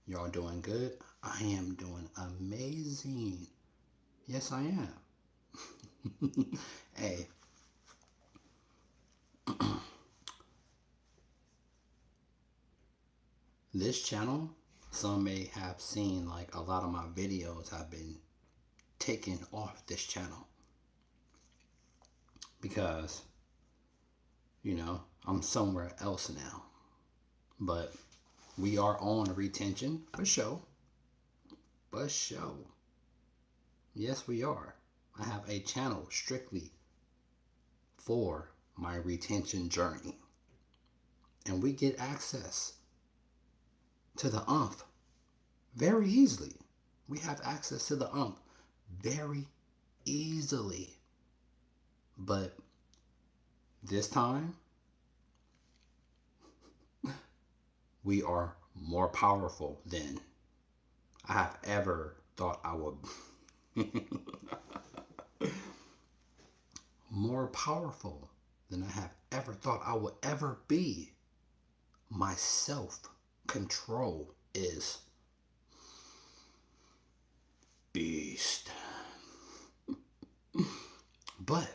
Y'all doing good? I am doing amazing. Yes, I am. Hey, this channel, some may have seen like a lot of my videos have been taken off this channel because, I'm somewhere else now. But we are on retention for show. For show. Yes, we are. I have a channel strictly for my retention journey. And we get access to the umph very easily. We have access to the umph very easily. But this time, we are more powerful than I have ever thought I would. More powerful than I have ever thought I would ever be. My self control is beast. But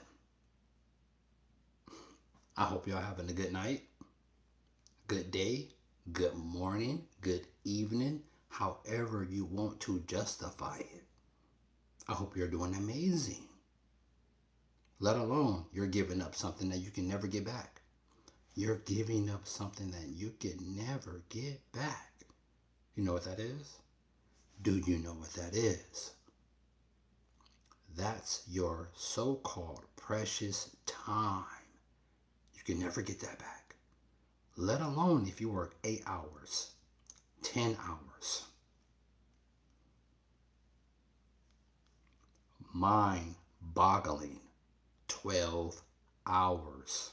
I hope y'all having a good night, good day, good morning, good evening, however you want to justify it. I hope you're doing amazing. Let alone you're giving up something that you can never get back. You're giving up something that you can never get back. You know what that is? Do you know what that is? That's your so-called precious time. You can never get that back. Let alone if you work 8 hours, 10 hours. Mind boggling 12 hours.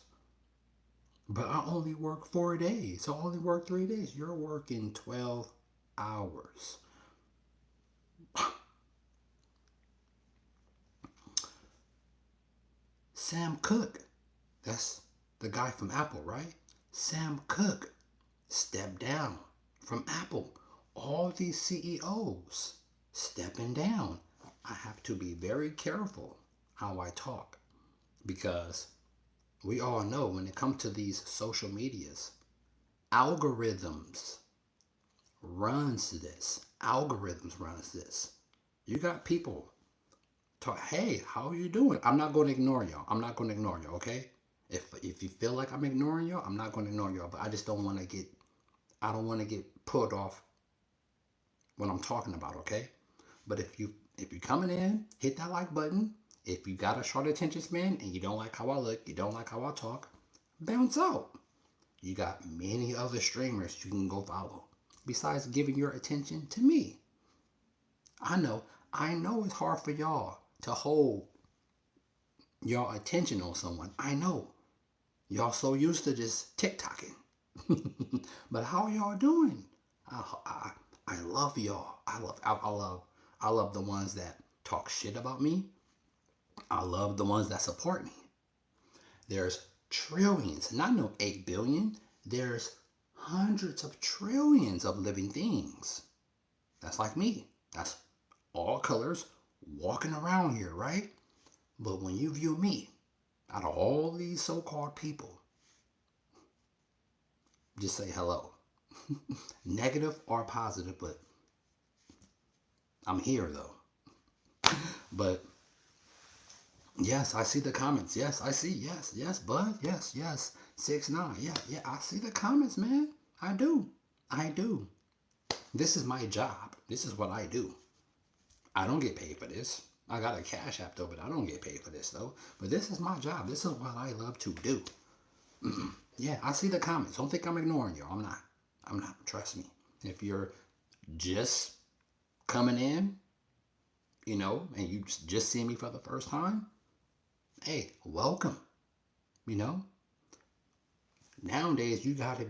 But I only work 4 days. So I only work 3 days. You're working 12 hours. Sam Cooke, that's the guy from Apple, right? Sam Cooke stepped down from Apple. All these CEOs stepping down. I have to be very careful how I talk because we all know when it comes to these social medias, algorithms runs this. Algorithms runs this. You got people talk, hey, how are you doing? I'm not going to ignore y'all. I'm not going to ignore you, okay? If you feel like I'm ignoring y'all, I'm not going to ignore y'all. But I just don't want to get, I don't want to get pulled off what I'm talking about, okay? But if you coming in, hit that like button. If you got a short attention span and you don't like how I look, you don't like how I talk, bounce out. You got many other streamers you can go follow. Besides giving your attention to me. I know it's hard for y'all to hold your attention on someone. I know. Y'all so used to just TikToking. But how y'all doing? I, I, I love y'all. I love the ones that talk shit about me. I love the ones that support me. There's trillions, not no 8 billion. There's hundreds of trillions of living things. That's like me. That's all colors walking around here, right? But when you view me, out of all these so-called people, just say hello. Negative or positive, but I'm here though. But yes, I see the comments. Yes, I see. Yes, yes, bud. Yes, yes. 6ix9ine. Yeah, yeah. I see the comments, man. I do. I do. This is my job. This is what I do. I don't get paid for this. I got a cash app though, but I don't get paid for this though. But this is my job. This is what I love to do. Yeah, I see the comments. Don't think I'm ignoring you. I'm not. I'm not. Trust me. If you're just coming in, and you just see me for the first time, hey, welcome. You know, nowadays you have to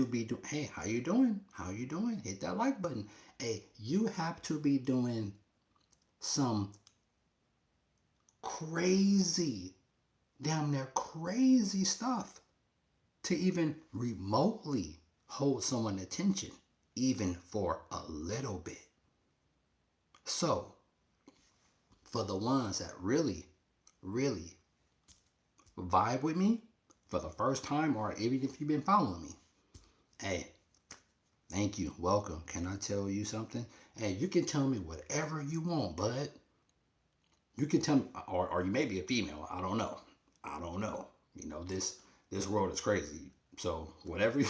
be doing, hey, how you doing? How you doing? Hit that like button. Hey, you have to be doing some crazy, damn near crazy stuff to even remotely hold someone's attention. even for a little bit. So, for the ones that really, really vibe with me for the first time, or even if you've been following me, hey, thank you, welcome. Can I tell you something? Hey, you can tell me whatever you want, bud. You can tell me, or you may be a female. I don't know. I don't know. You know, this world is crazy. So whatever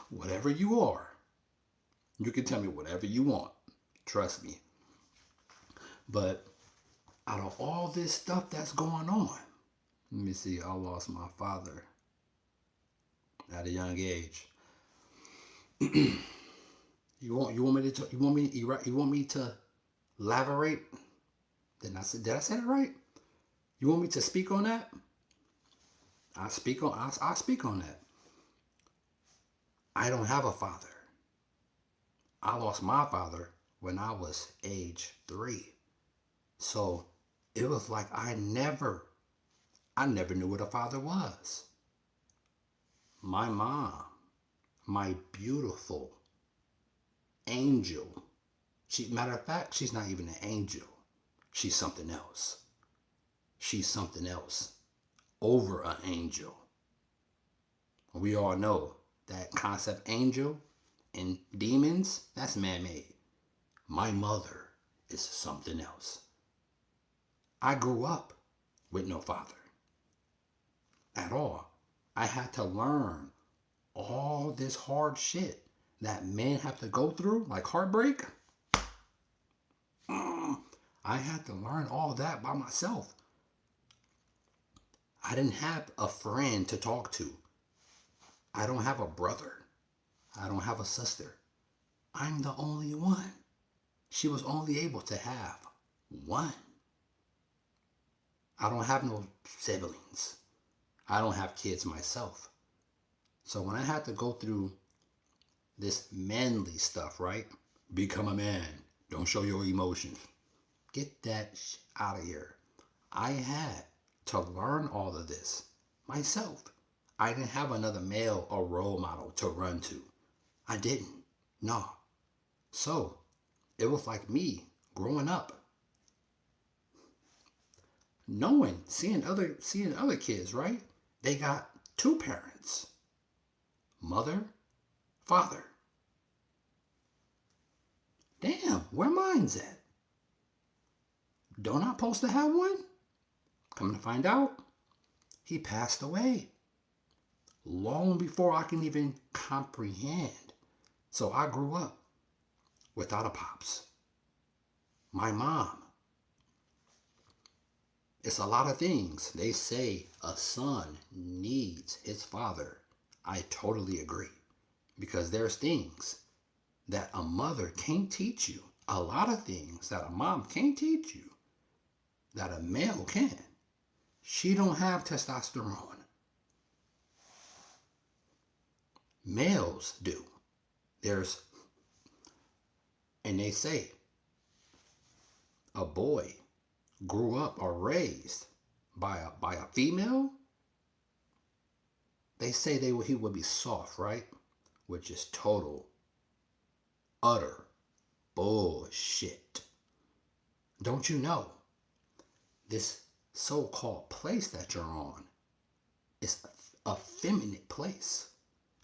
whatever you are, you can tell me whatever you want. Trust me. But out of all this stuff that's going on, let me see. I lost my father at a young age. You want me to elaborate? Did I say that right? You want me to speak on that? I speak on that. I don't have a father. I lost my father when I was age 3. So it was like I never knew what a father was. My mom, my beautiful angel. Matter of fact, she's not even an angel. She's something else. She's something else over an angel. We all know that concept angel and demons, that's man-made. My mother is something else. I grew up with no father at all. I had to learn all this hard shit that men have to go through, like heartbreak. I had to learn all that by myself. I didn't have a friend to talk to. I don't have a brother. I don't have a sister. I'm the only one. She was only able to have one. I don't have no siblings. I don't have kids myself. So when I had to go through this manly stuff, right? Become a man. Don't show your emotions. Get that shit out of here. I had to learn all of this myself. I didn't have another male or role model to run to. I didn't. No. So it was like me growing up, knowing, seeing other kids, right? They got 2 parents, mother, father. Damn, where mine's at? Don't I supposed to have one? Come to find out, he passed away long before I can even comprehend. So I grew up without a pops. My mom. It's a lot of things. They say a son needs his father. I totally agree. Because there's things that a mother can't teach you. A lot of things that a mom can't teach you that a male can. She don't have testosterone. Males do. And they say a boy grew up or raised by a female, they say he would be soft, right? Which is total, utter bullshit. Don't you know this so-called place that you're on is a feminine place?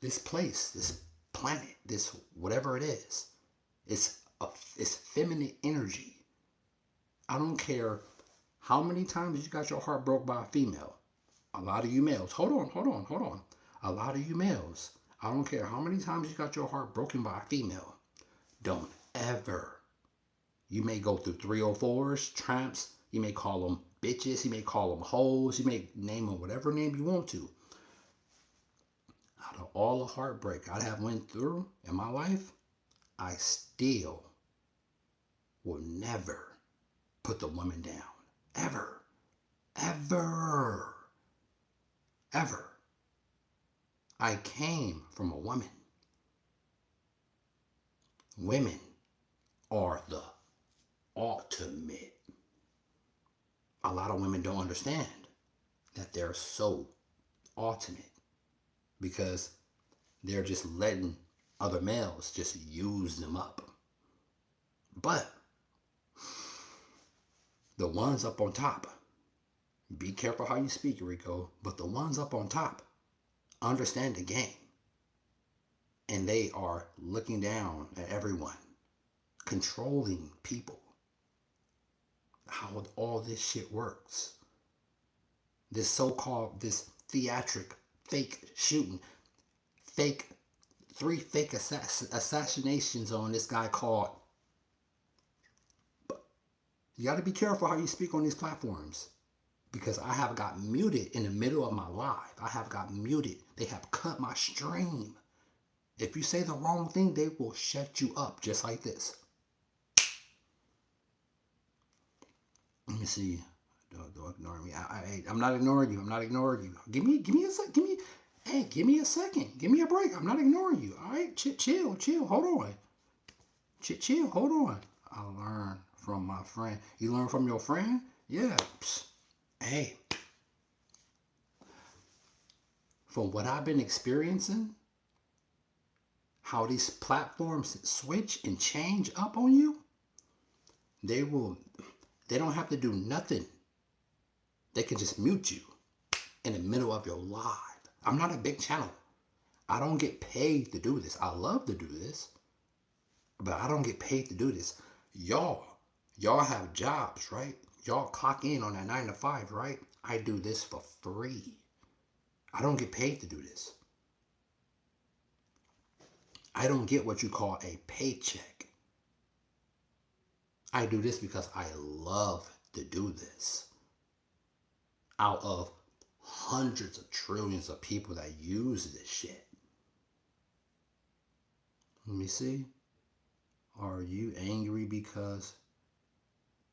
This place, this planet, this whatever it is, it's feminine energy. I don't care how many times you got your heart broke by a female. A lot of you males, hold on. A lot of you males, I don't care how many times you got your heart broken by a female. Don't ever. You may go through 304s, tramps. You may call them bitches. You may call them hoes. You may name them whatever name you want to. Out of all the heartbreak I have went through in my life, I still will never put the woman down. Ever. Ever. Ever. I came from a woman. Women are the ultimate. A lot of women don't understand that they're so ultimate because They're just letting other males just use them up. But the ones up on top, be careful how you speak, Rico, but the ones up on top understand the game. And they are looking down at everyone, controlling people. How all this shit works. This so-called, this theatric, fake shooting, three fake assassinations on this guy called. You got to be careful how you speak on these platforms, because I have got muted in the middle of my live. I have got muted. They have cut my stream. If you say the wrong thing, they will shut you up just like this. Let me see. Don't ignore me. I'm not ignoring you. I'm not ignoring you. Give me a sec. Give me a second. Give me a break. I'm not ignoring you. All right, chill. Hold on. Chill. Hold on. I learned from my friend. You learn from your friend? Yeah. Psst. Hey. From what I've been experiencing, how these platforms switch and change up on you, they don't have to do nothing. They can just mute you in the middle of your live. I'm not a big channel. I don't get paid to do this. I love to do this, but I don't get paid to do this. Y'all have jobs, right? Y'all clock in on that 9 to 5, right? I do this for free. I don't get paid to do this. I don't get what you call a paycheck. I do this because I love to do this. Out of hundreds of trillions of people that use this shit. Let me see. Are you angry because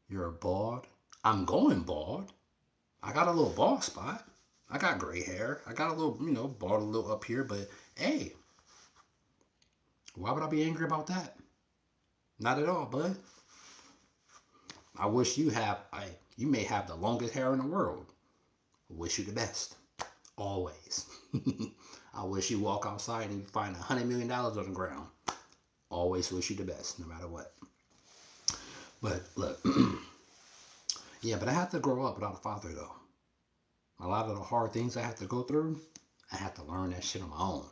you're bald? I'm going bald. I got a little bald spot. I got gray hair. I got a little, bald a little up here. But hey, why would I be angry about that? Not at all, bud. I wish you may have the longest hair in the world. Wish you the best. Always. I wish you walk outside and you find $100 million on the ground. Always wish you the best, no matter what. But look, yeah, but I had to grow up without a father, though. A lot of the hard things I had to go through, I had to learn that shit on my own.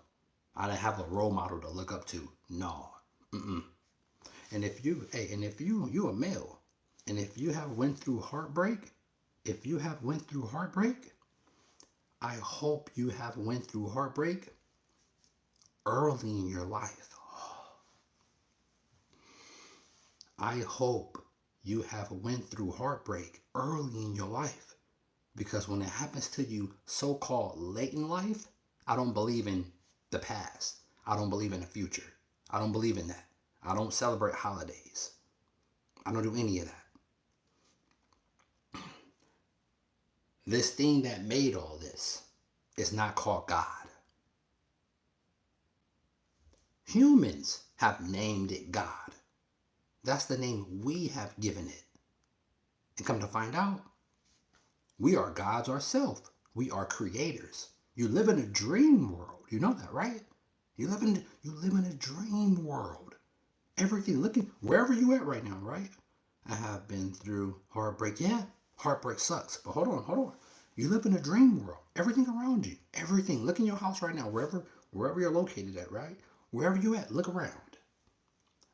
I didn't have a role model to look up to. No. And if you a male, and if you have went through heartbreak, I hope you have went through heartbreak early in your life. I hope you have went through heartbreak early in your life, because when it happens to you so-called late in life, I don't believe in the past. I don't believe in the future. I don't believe in that. I don't celebrate holidays. I don't do any of that. This thing that made all this is not called God. Humans have named it God. That's the name we have given it. And come to find out, we are gods ourselves. We are creators. You live in a dream world. You know that, right? You live in a dream world. Everything, looking wherever you at right now, right? I have been through heartbreak. Yeah, heartbreak sucks. But hold on. You live in a dream world. Everything around you. Everything. Look in your house right now, wherever you're located at, right? Wherever you at, look around.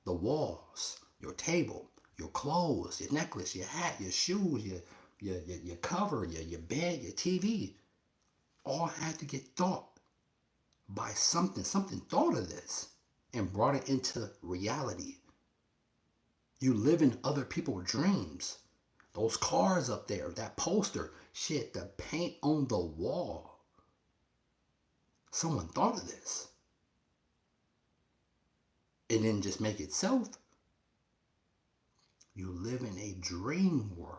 The walls, your table, your clothes, your necklace, your hat, your shoes, your cover, your bed, your TV, all had to get thought by something. Something thought of this and brought it into reality. You live in other people's dreams. Those cars up there, that poster, shit, the paint on the wall. Someone thought of this. And then just make it self. You live in a dream world.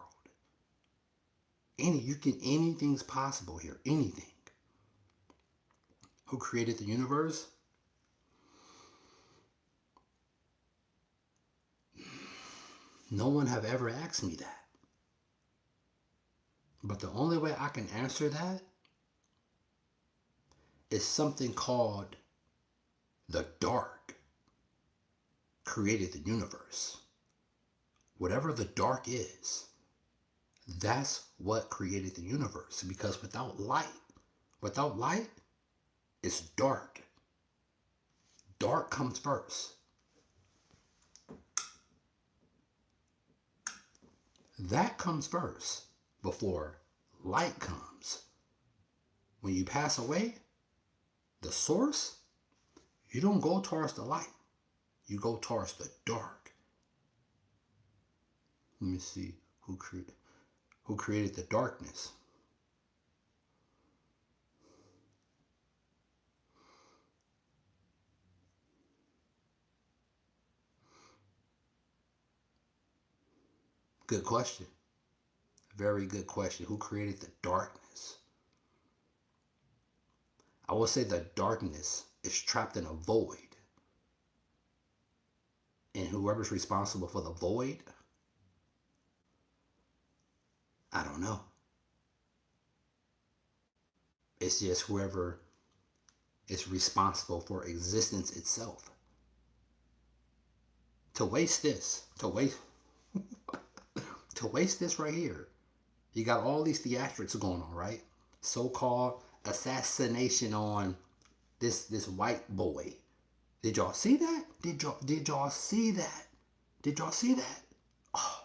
Anything's possible here. Anything. Who created the universe? No one have ever asked me that. But the only way I can answer that is something called The dark created the universe. Whatever the dark is, that's what created the universe. Because without light, it's dark. Dark comes first. That comes first before light comes. When you pass away, the source, you don't go towards the light. You go towards the dark. Let me see who created the darkness. Good question. Very good question. Who created the darkness? I will say the darkness is trapped in a void. And whoever's responsible for the void, I don't know. It's just whoever is responsible for existence itself. To waste this right here. You got all these theatrics going on, right? So-called assassination on this white boy. Did y'all see that? Did y'all see that? Did y'all see that? Oh.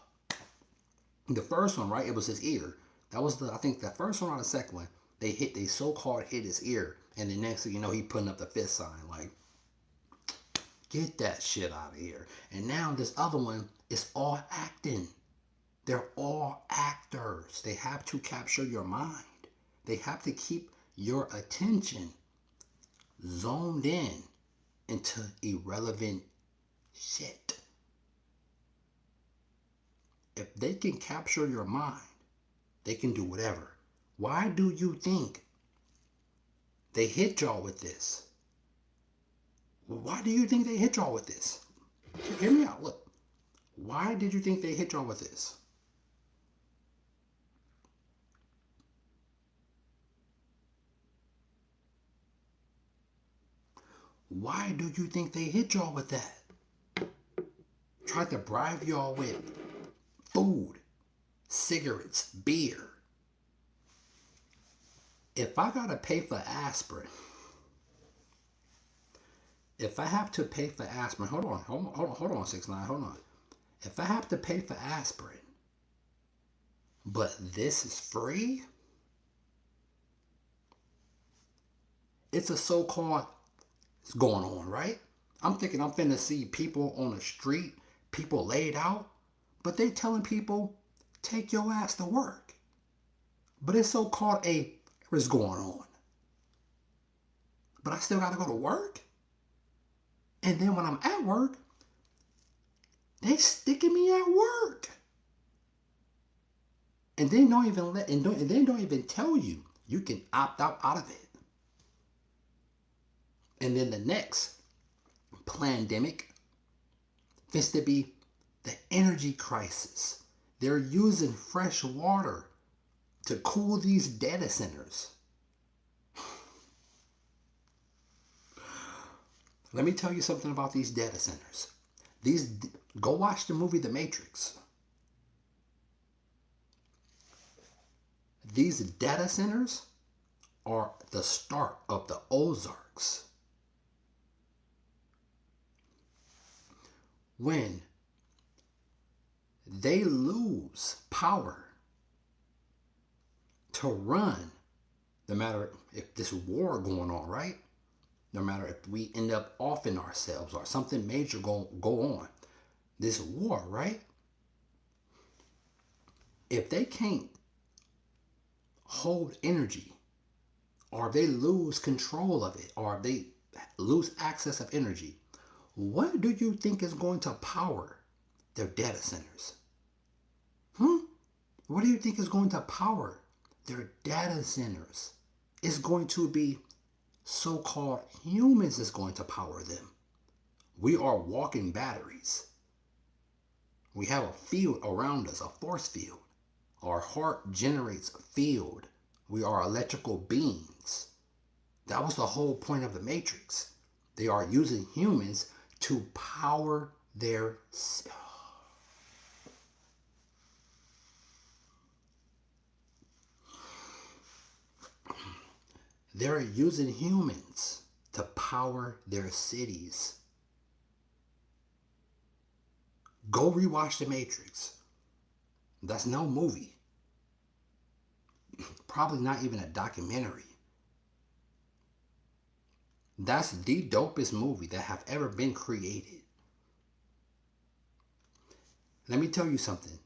The first one, right? It was his ear. That was I think the first one or the second one. They so-called hit his ear, and the next thing you know, he putting up the fist sign like, get that shit out of here. And now this other one is all acting. They're all actors. They have to capture your mind. They have to keep your attention zoned in into irrelevant shit. If they can capture your mind, they can do whatever. Why do you think they hit y'all with this? Why do you think they hit y'all with this? Hear me out. Look. Why did you think they hit y'all with this? Why do you think they hit y'all with that? Tried to bribe y'all with food, cigarettes, beer. If I gotta pay for aspirin, if I have to pay for aspirin, hold on, 6ix9ine, hold on. If I have to pay for aspirin, but this is free, it's a so-called, it's going on, right? I'm thinking I'm finna see people on the street, people laid out, but they telling people, take your ass to work. But it's so-called what's going on. But I still gotta go to work? And then when I'm at work, they sticking me at work. And they don't even tell you you can opt out of it. And then the next pandemic is to be the energy crisis. They're using fresh water to cool these data centers. Let me tell you something about these data centers. Go watch the movie The Matrix. These data centers are the start of the Ozarks. When they lose power to run, no matter if this war going on, right? No matter if we end up offing ourselves or something major go on, this war, right? If they can't hold energy, or if they lose control of it, or if they lose access of energy, what do you think is going to power their data centers? What do you think is going to power their data centers? It's going to be so-called humans is going to power them. We are walking batteries. We have a field around us, a force field. Our heart generates a field. We are electrical beings. That was the whole point of the Matrix. They are using humans to power their. They're using humans to power their cities. Go rewatch The Matrix. That's no movie. Probably not even a documentary. That's the dopest movie that have ever been created. Let me tell you something.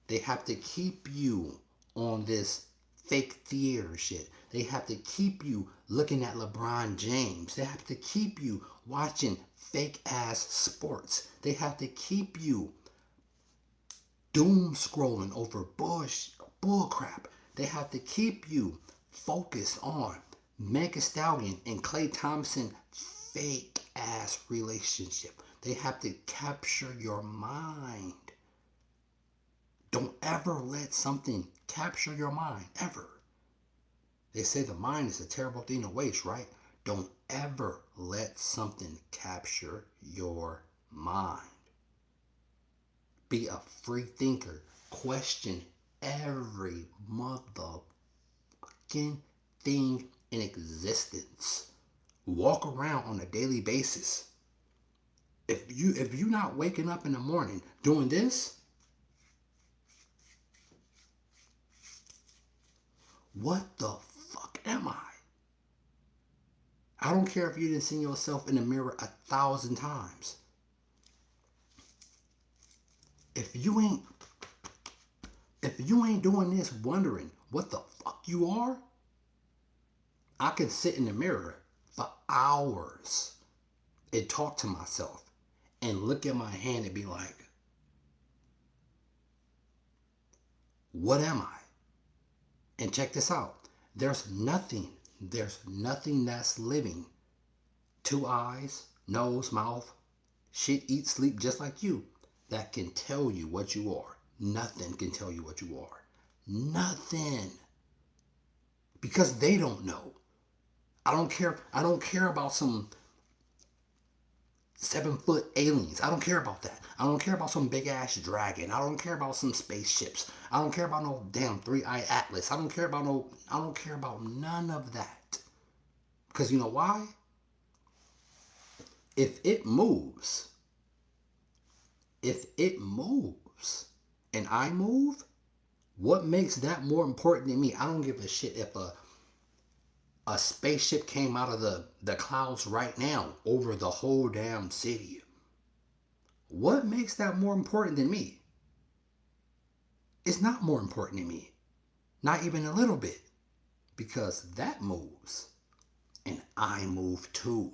They have to keep you on this fake theater shit. They have to keep you looking at LeBron James. They have to keep you watching fake ass sports. They have to keep you doom scrolling over bullcrap. They have to keep you focused on Meg Thee Stallion and Klay Thompson fake ass relationship. They have to capture your mind. Don't ever let something capture your mind, ever. They say the mind is a terrible thing to waste, right? Don't ever let something capture your mind. Be a free thinker. Question every motherfucking thing in existence. Walk around on a daily basis. If you're not waking up in the morning doing this, what the fuck am I? I don't care if you didn't see yourself in the mirror 1,000 times. If you ain't doing this wondering what the fuck you are, I can sit in the mirror for hours and talk to myself and look at my hand and be like, what am I? And check this out. There's nothing that's living. 2 eyes, nose, mouth, shit, eat, sleep just like you, that can tell you what you are. Nothing can tell you what you are. Nothing. Because they don't know. I don't care about some 7-foot aliens. I don't care about that. I don't care about some big ass dragon. I don't care about some spaceships. I don't care about no damn 3-eye atlas. I don't care about none of that. Because you know why? If it moves and I move, what makes that more important than me? I don't give a shit if a spaceship came out of the clouds right now over the whole damn city. What makes that more important than me? It's not more important than me. Not even a little bit. Because that moves. And I move too.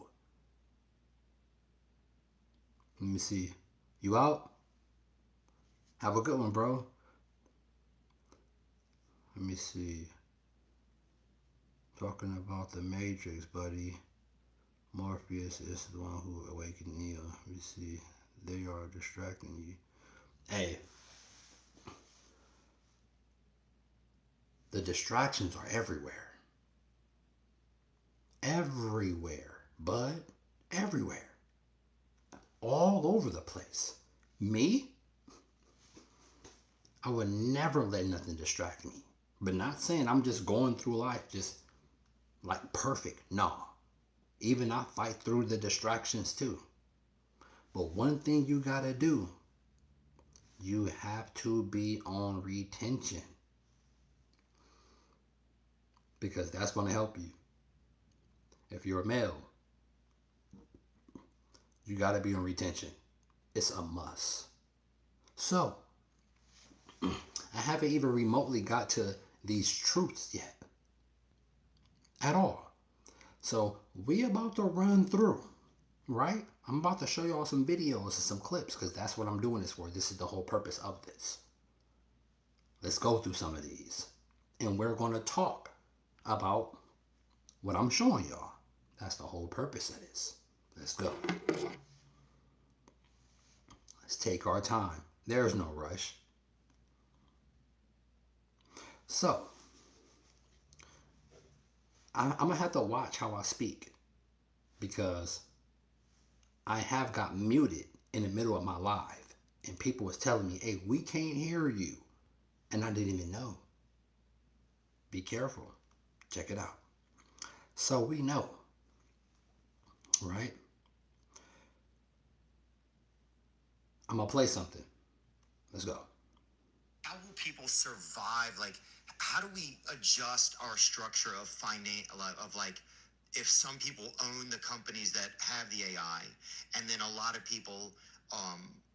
Let me see. You out? Have a good one, bro. Let me see. Talking about the Matrix, buddy. Morpheus is the one who awakened Neo. Let me see. They are distracting you. Hey. The distractions are everywhere. Everywhere. Bud. Everywhere. All over the place. Me? I would never let nothing distract me. But not saying I'm just going through life just like perfect. No. Even I fight through the distractions too. But one thing you gotta do, you have to be on retention. Because that's gonna help you. If you're a male, you gotta be on retention. It's a must. So, I haven't even remotely got to these truths yet. At all. So we about to run through, right? I'm about to show y'all some videos and some clips because that's what I'm doing this for. This is the whole purpose of this. Let's go through some of these. And we're going to talk about what I'm showing y'all. That's the whole purpose of this. Let's go. Let's take our time. There's no rush. So, I'm going to have to watch how I speak because I have got muted in the middle of my live, and people was telling me, hey, we can't hear you. And I didn't even know. Be careful. Check it out. So we know, right? I'm going to play something. Let's go. How will people survive? Like, how do we adjust our structure of like, if some people own the companies that have the AI, and then a lot of people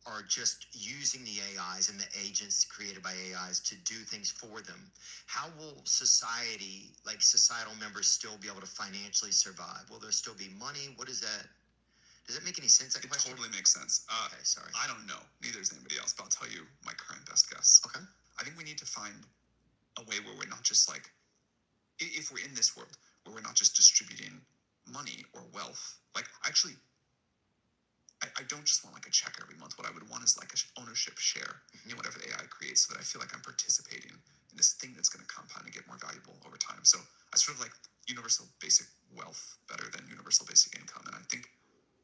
are just using the AIs and the agents created by AIs to do things for them. How will society, like societal members, still be able to financially survive? Will there still be money? What is that? Does that make any sense? It totally makes sense. Okay, sorry. I don't know. Neither does anybody else, but I'll tell you my current best guess. Okay. I think we need to find a way where we're not just like, if we're in this world, where we're not just distributing money or wealth. Like, actually, I don't just want like a check every month. What I would want is like an ownership share in whatever the AI creates, so that I feel like I'm participating in this thing that's going to compound and get more valuable over time. So I sort of like universal basic wealth better than universal basic income. And I think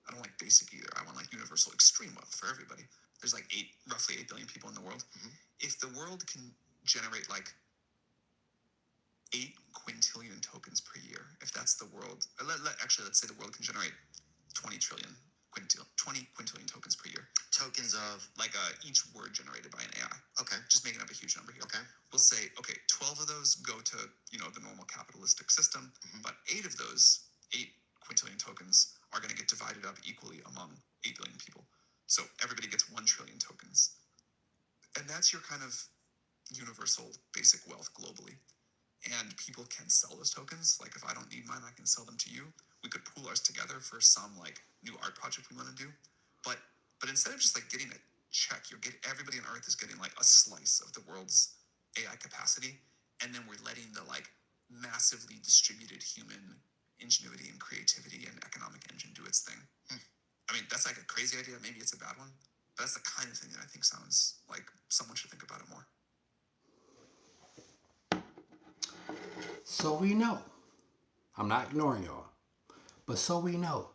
I don't like basic either. I want like universal extreme wealth for everybody. There's like roughly 8 billion people in the world. If the world can generate like 8 quintillion tokens per year, if that's the world, let's say the world can generate 20 quintillion tokens per year. Tokens of? Like each word generated by an AI. Okay. Just making up a huge number here. Okay. We'll say, okay, 12 of those go to, the normal capitalistic system, but 8 of those, 8 quintillion tokens are going to get divided up equally among 8 billion people. So everybody gets 1 trillion tokens. And that's your kind of universal basic wealth globally. And people can sell those tokens. Like if I don't need mine, I can sell them to you. We could pool ours together for some like new art project we want to do. But instead of just like getting a check, everybody on Earth is getting like a slice of the world's AI capacity. And then we're letting the like massively distributed human ingenuity and creativity and economic engine do its thing. I mean, that's like a crazy idea. Maybe it's a bad one. But that's the kind of thing that I think sounds like someone should think about it more. So we know. I'm not ignoring y'all. But so we know.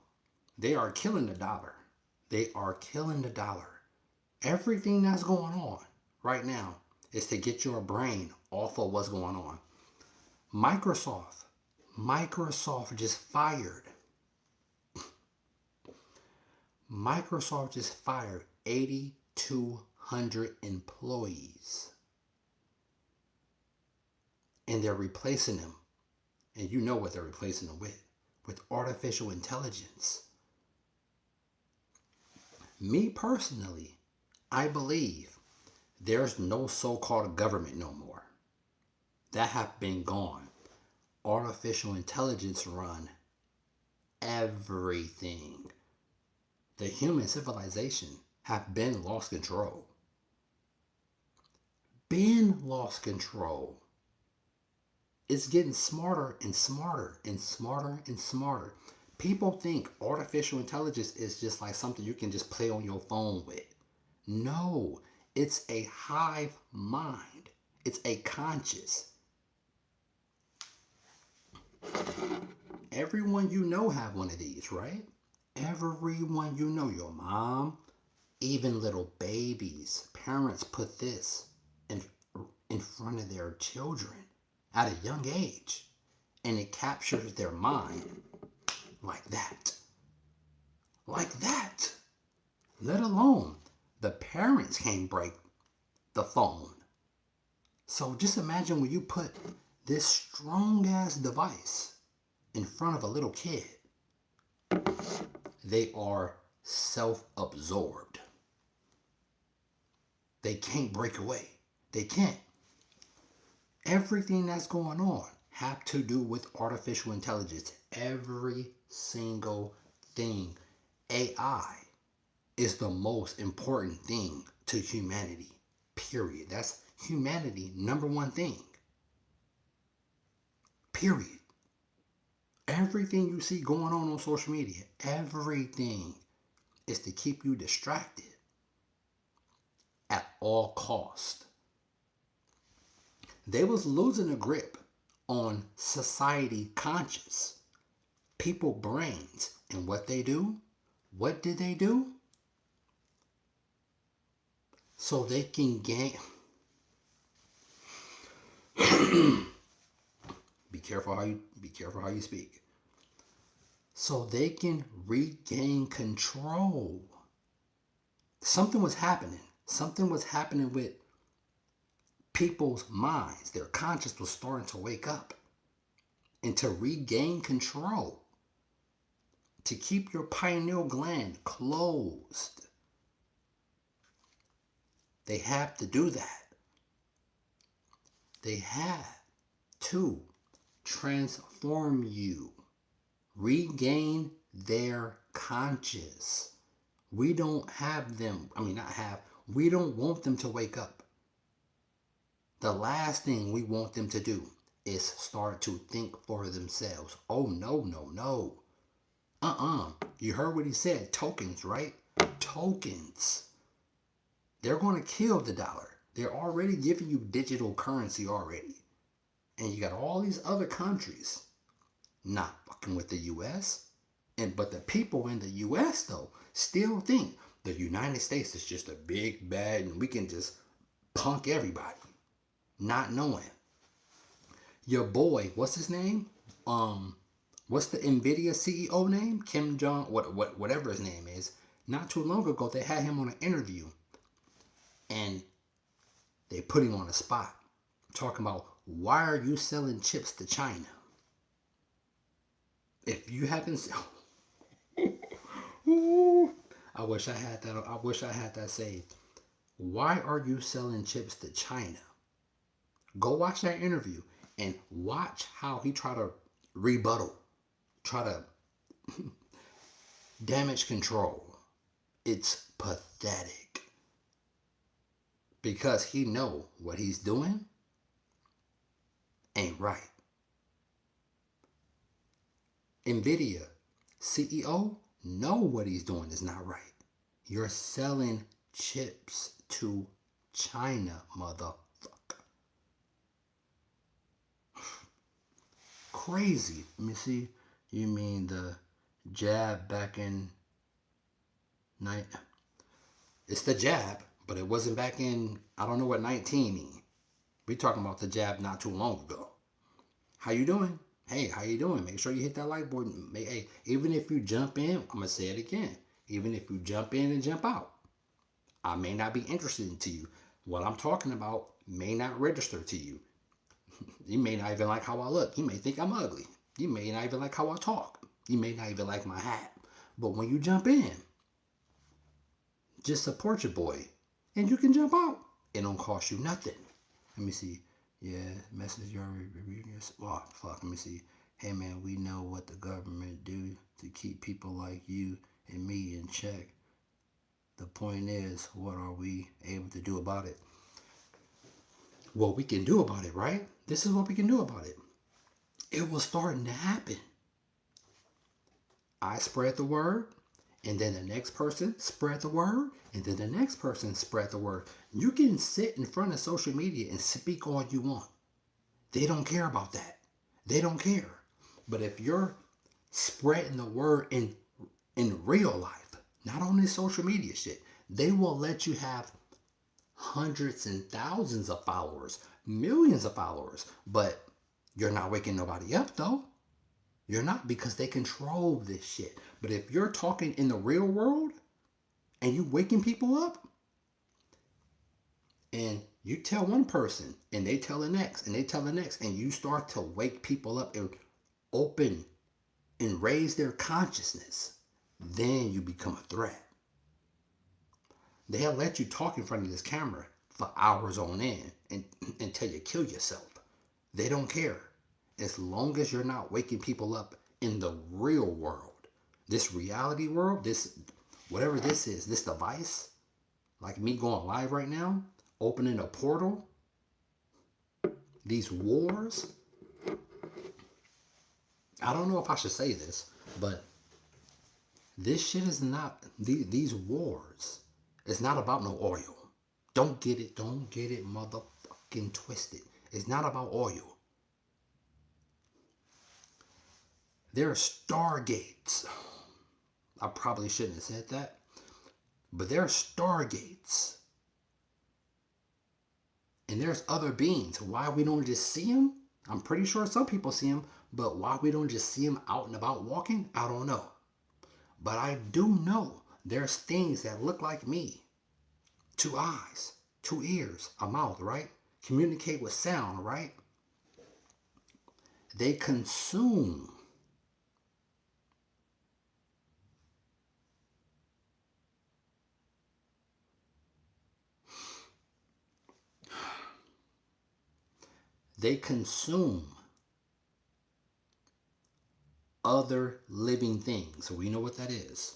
They are killing the dollar. They are killing the dollar. Everything that's going on right now is to get your brain off of what's going on. Microsoft just fired. Microsoft just fired 8,200 employees. And they're replacing them. And you know what they're replacing them with artificial intelligence. Me personally, I believe there's no so-called government no more. That have been gone. Artificial intelligence run everything. The human civilization have been lost control. It's getting smarter and smarter and smarter and smarter. People think artificial intelligence is just like something you can just play on your phone with. No, it's a hive mind. It's a conscious. Everyone you know have one of these, right? Everyone you know, your mom, even little babies, parents put this in front of their children at a young age, and it captures their mind like that. Like that. Let alone the parents can't break the phone. So just imagine when you put this strong ass device in front of a little kid. They are self-absorbed. They can't break away. They can't. Everything that's going on have to do with artificial intelligence. Every single thing. AI is the most important thing to humanity. Period. That's humanity number one thing. Period. Everything you see going on social media, everything is to keep you distracted at all cost. They was losing a grip on society conscious, people brains, and what they do, What did they do? So they can gain. Be careful how you speak. So they can regain control. Something was happening. Something was happening with people's minds. Their conscience was starting to wake up. And to regain control, to keep your pineal gland closed, they have to do that. They have to transform you, regain their conscience. We don't have them, we don't want them to wake up. The last thing we want them to do is start to think for themselves. Oh, no. You heard what he said. Tokens, right? Tokens. They're going to kill the dollar. They're already giving you digital currency already. And you got all these other countries not fucking with the U.S. But the people in the U.S., though, still think the United States is just a big bad and we can just punk everybody. Not knowing. Your boy, what's his name? What's the Nvidia CEO name? Kim Jong, whatever his name is. Not too long ago, they had him on an interview, and they put him on the spot, talking about why are you selling chips to China? If you haven't, I wish I had that. I wish I had that saved. Why are you selling chips to China? Go watch that interview. And watch how he try to rebuttal, try to damage control. It's pathetic. Because he know what he's doing ain't right. Nvidia CEO know what he's doing is not right. You're selling chips to China, motherfucker. Crazy. Let me see. You mean the jab back in night? It's the jab, but it wasn't back in, I don't know what 19 mean. We talking about the jab not too long ago. How you doing? Hey, how you doing? Make sure you hit that like button. Hey, even if you jump in, I'm gonna say it again. Even if you jump in and jump out, I may not be interested to you. What I'm talking about may not register to you. You may not even like how I look. You may think I'm ugly. You may not even like how I talk. You may not even like my hat. But when you jump in, just support your boy. And you can jump out. It don't cost you nothing. Let me see. Yeah, message your reviews. Oh, fuck. Let me see. Hey, man, we know what the government do to keep people like you and me in check. The point is, what are we able to do about it? What we can do about it, right? This is what we can do about it. It was starting to happen. I spread the word, and then the next person spread the word, and then the next person spread the word. You can sit in front of social media and speak all you want. They don't care about that. They don't care. But if you're spreading the word in real life, not on this social media shit, they will let you have hundreds and thousands of followers, millions of followers, but you're not waking nobody up though. You're not, because they control this shit. But if you're talking in the real world and you waking people up, and you tell one person and they tell the next and they tell the next, and you start to wake people up and open and raise their consciousness, then you become a threat. They'll let you talk in front of this camera for hours on end until you kill yourself. They don't care. As long as you're not waking people up in the real world, this reality world, this, whatever this is, this device, like me going live right now, opening a portal, these wars, I don't know if I should say this, but this shit is not, these wars, it's not about no oil. Don't get it motherfucking twisted. It's not about oil. There are stargates. I probably shouldn't have said that. But there are stargates. And there's other beings. Why we don't just see them? I'm pretty sure some people see them. But why we don't just see them out and about walking? I don't know. But I do know there's things that look like me. 2 eyes, 2 ears, a mouth, right? Communicate with sound, right? They consume. They consume other living things. So we know what that is.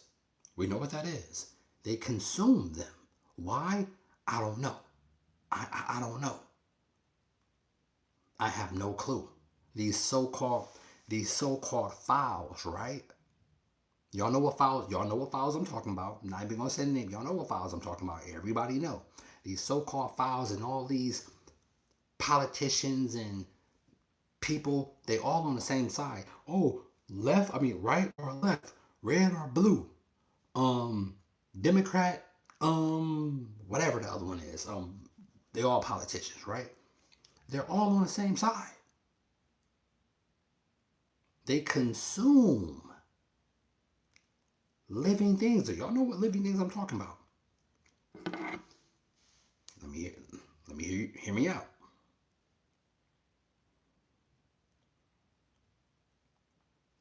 We know what that is. They consume them. Why? I don't know. I don't know. I have no clue. These so-called files, right? Y'all know what files I'm talking about. I'm not even gonna say the name. Y'all know what files I'm talking about. Everybody know. These so-called files and all these politicians and people, they all on the same side. Oh, right or left, red or blue, Democrat, whatever the other one is. They all politicians, right? They're all on the same side. They consume living things. Y'all know what living things I'm talking about. Let me hear me out.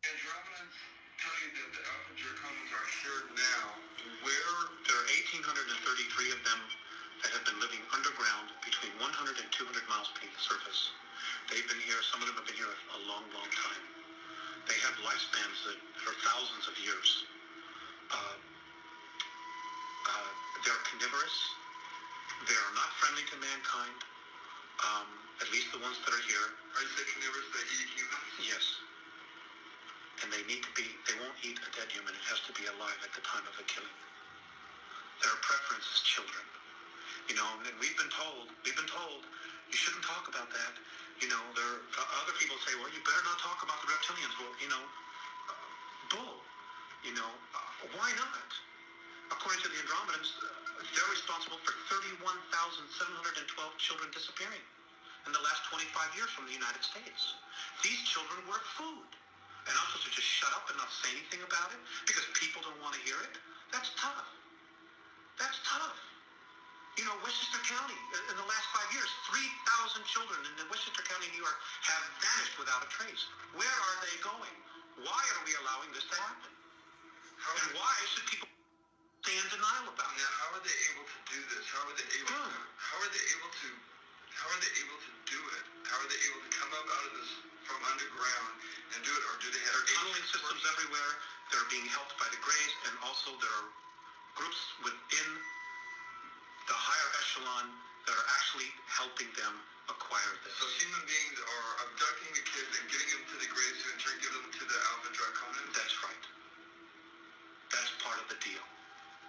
Andromedans tell you that the Alpha Draconians are here now. There are 1,833 of them that have been living underground between 100 and 200 miles beneath the surface. They've been here, some of them have been here a long, long time. They have lifespans that are thousands of years. They're carnivorous. They are not friendly to mankind, at least the ones that are here. Are you saying carnivorous that eat humans? Yes. And they won't eat a dead human. It has to be alive at the time of the killing. Their preference is children. You know, and we've been told, you shouldn't talk about that. You know, other people say, well, you better not talk about the reptilians. Well, you know, bull. You know, why not? According to the Andromedans, they're responsible for 31,712 children disappearing in the last 25 years from the United States. These children were food. And I'm supposed to just shut up and not say anything about it because people don't want to hear it? That's tough. That's tough. You know, Westchester County, in the last 5 years, 3,000 children in Westchester County, New York, have vanished without a trace. Where are they going? Why are we allowing this to happen? And why should people stay in denial about it? Now, how are they able to do this? How are they able to do it? How are they able to come up out of this from underground and do it, or do they have tunneling systems everywhere? They're being helped by the Greys, and also there are groups within the higher echelon that are actually helping them acquire this. So human beings are abducting the kids and getting them to the Greys to in turn give them to the Alpha Draconians? That's right. That's part of the deal.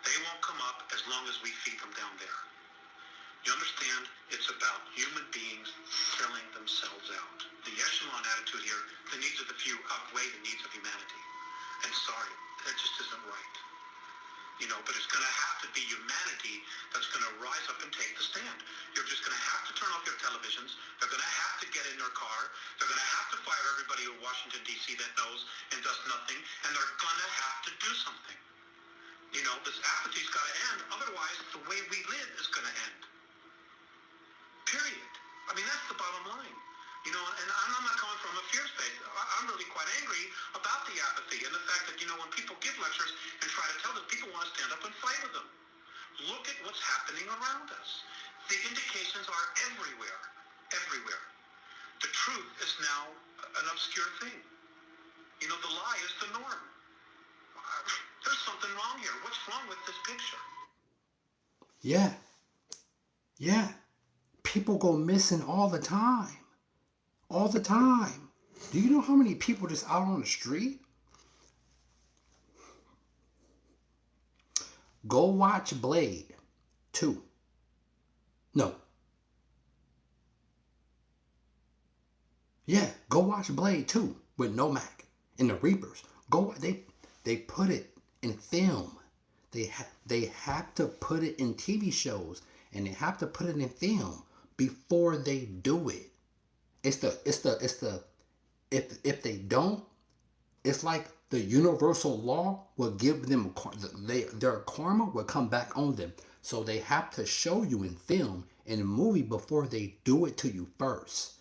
They won't come up as long as we feed them down there. You understand? It's about human beings selling themselves out. The echelon attitude here, the needs of the few outweigh the needs of humanity. And sorry, that just isn't right. You know, but it's going to have to be humanity that's going to rise up and take the stand. You're just going to have to turn off your televisions. They're going to have to get in their car. They're going to have to fire everybody in Washington, D.C. that knows and does nothing. And they're going to have to do something. You know, this apathy's got to end. Otherwise, the way we live is going to end. Period. I mean, that's the bottom line. You know, and I'm not coming from a fear space. I'm really quite angry about the apathy and the fact that, you know, when people give lectures and try to tell them, people want to stand up and fight with them. Look at what's happening around us. The indications are everywhere. Everywhere. The truth is now an obscure thing. You know, the lie is the norm. There's something wrong here. What's wrong with this picture? Yeah. People go missing all the time. All the time. Do you know how many people just out on the street? Go watch Blade 2. No. Yeah, go watch Blade 2 with Nomak and the Reapers. They put it in film. They have to put it in TV shows, and they have to put it in film before they do it. If they don't, it's like the universal law will give them their karma will come back on them. So they have to show you in film, in a movie, before they do it to you first.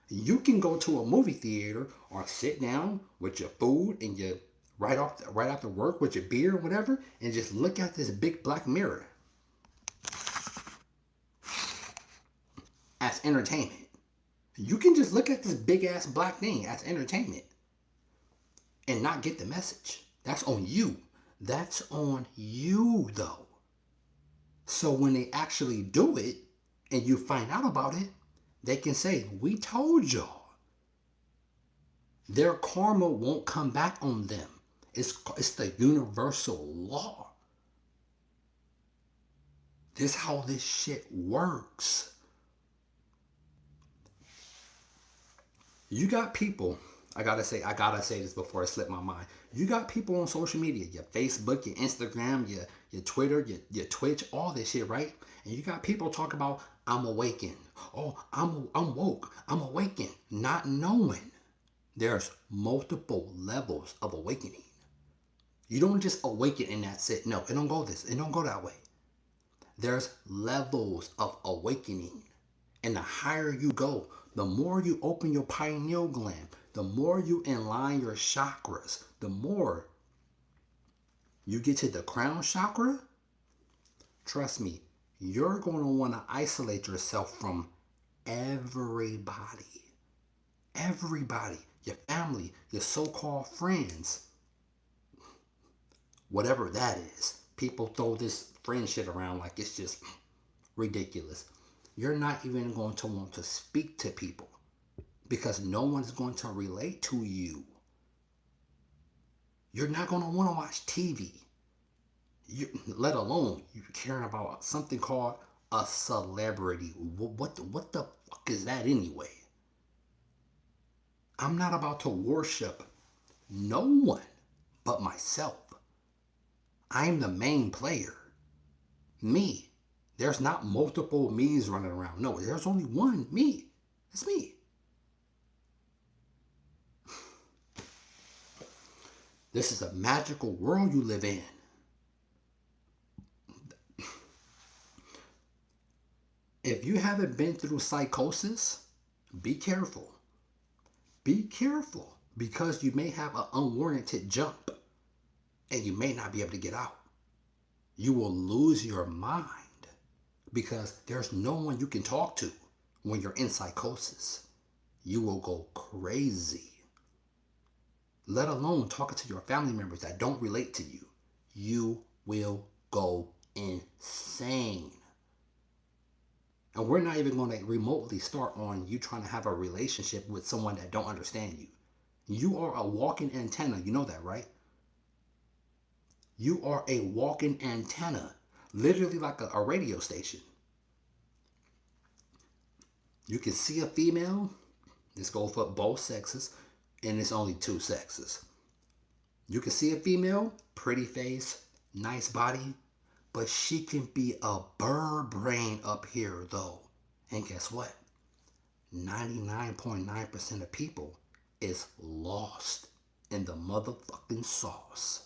You can go to a movie theater or sit down with your food and your right after work with your beer or whatever, and just look at this big black mirror as entertainment. You can just look at this big ass black thing as entertainment and not get the message. That's on you. That's on you, though. So when they actually do it and you find out about it, they can say, we told y'all. Their karma won't come back on them. It's the universal law. This is how this shit works. You got people, I gotta say this before I slip my mind. You got people on social media, your Facebook, your Instagram, your Twitter, your Twitch, all this shit, right? And you got people talk about, I'm awakened. Oh, I'm woke. I'm awakened. Not knowing there's multiple levels of awakening. You don't just awaken and that's it. No, it don't go that way. There's levels of awakening. And the higher you go, the more you open your pineal gland, the more you align your chakras, the more you get to the crown chakra. Trust me, you're going to want to isolate yourself from everybody. Everybody. Your family, your so-called friends. Whatever that is. People throw this friend shit around like it's just ridiculous. You're not even going to want to speak to people because no one's going to relate to you. You're not going to want to watch TV. Let alone you caring about something called a celebrity. What the fuck is that anyway? I'm not about to worship no one but myself. I'm the main player. Me. There's not multiple me's running around. No, there's only one me. It's me. This is a magical world you live in. If you haven't been through psychosis, be careful. Be careful because you may have an unwarranted jump and you may not be able to get out. You will lose your mind because there's no one you can talk to when you're in psychosis. You will go crazy. Let alone talking to your family members that don't relate to you. You will go insane. And we're not even going to remotely start on you trying to have a relationship with someone that don't understand you. You are a walking antenna. You know that, right? You are a walking antenna. Literally like a radio station. You can see a female. This goes for both sexes. And it's only two sexes. You can see a female, pretty face, nice body, but she can be a bird brain up here though. And guess what? 99.9% of people is lost in the motherfucking sauce.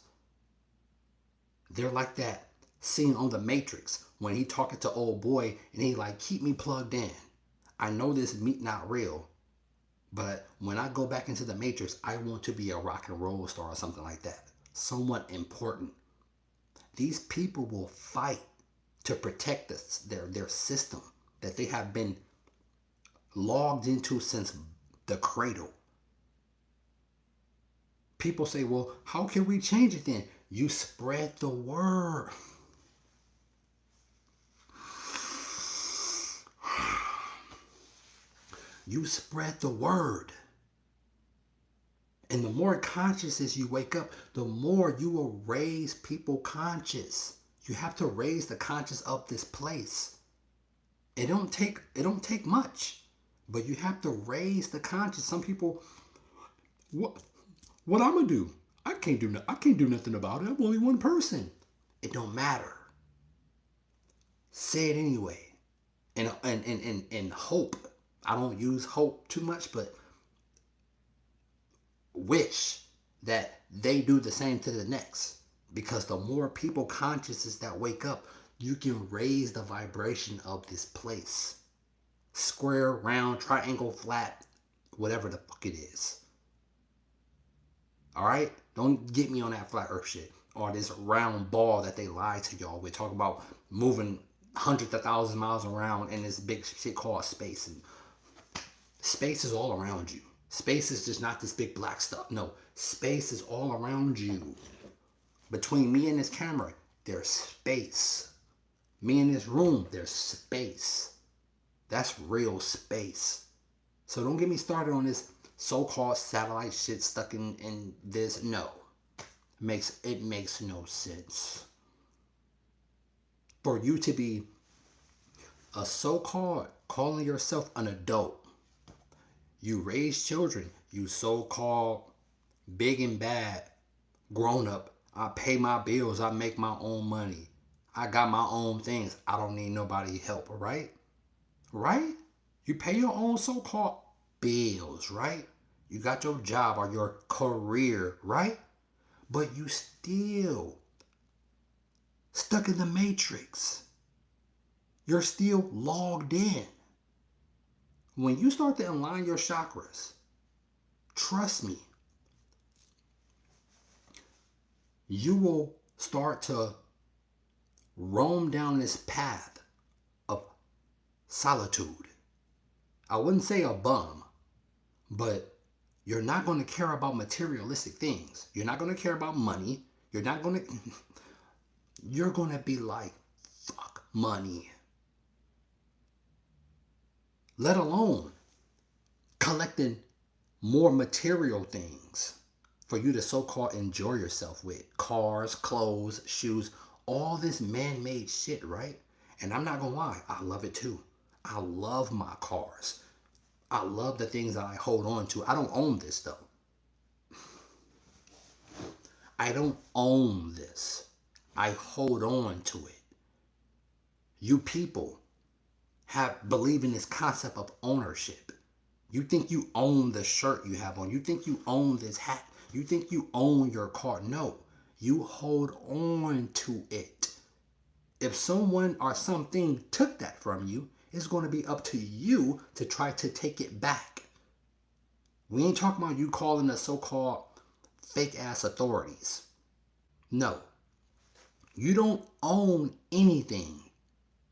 They're like that scene on The Matrix when he talking to old boy and he like, keep me plugged in. I know this meat not real. But when I go back into the Matrix, I want to be a rock and roll star or something like that. Someone important. These people will fight to protect their system that they have been logged into since the cradle. People say, well, how can we change it then? You spread the word. You spread the word. And the more consciousness you wake up, the more you will raise people conscious. You have to raise the conscious of this place. It don't take much, but you have to raise the conscious. Some people, what I'm gonna do? I can't do nothing about it. I'm only one person. It don't matter. Say it anyway. And hope. I don't use hope too much, but wish that they do the same to the next. Because the more people consciousness that wake up, you can raise the vibration of this place. Square, round, triangle, flat, whatever the fuck it is. Alright? Don't get me on that flat earth shit. Or this round ball that they lie to y'all. We're talking about moving hundreds of thousands of miles around in this big shit called space. And space is all around you. Space is just not this big black stuff. No, space is all around you. Between me and this camera, there's space. Me in this room, there's space. That's real space. So don't get me started on this so-called satellite shit stuck in this. No. It makes no sense. For you to be a so-called calling yourself an adult, you raise children, you so-called big and bad grown up, I pay my bills, I make my own money, I got my own things, I don't need nobody help, right? Right? You pay your own so-called bills, right? You got your job or your career, right? But you still stuck in the matrix. You're still logged in. When you start to align your chakras, trust me, you will start to roam down this path of solitude. I wouldn't say a bum, but you're not going to care about materialistic things. You're not going to care about money. You're going to be like, fuck money. Let alone collecting more material things for you to so-called enjoy yourself with. Cars, clothes, shoes, all this man-made shit, right? And I'm not gonna lie, I love it too. I love my cars. I love the things that I hold on to. I don't own this though. I don't own this. I hold on to it. You people believe in this concept of ownership. You think you own the shirt you have on. You think you own this hat. You think you own your car. No, you hold on to it. If someone or something took that from you, it's going to be up to you to try to take it back. We ain't talking about you calling the so-called fake ass authorities. No, you don't own anything.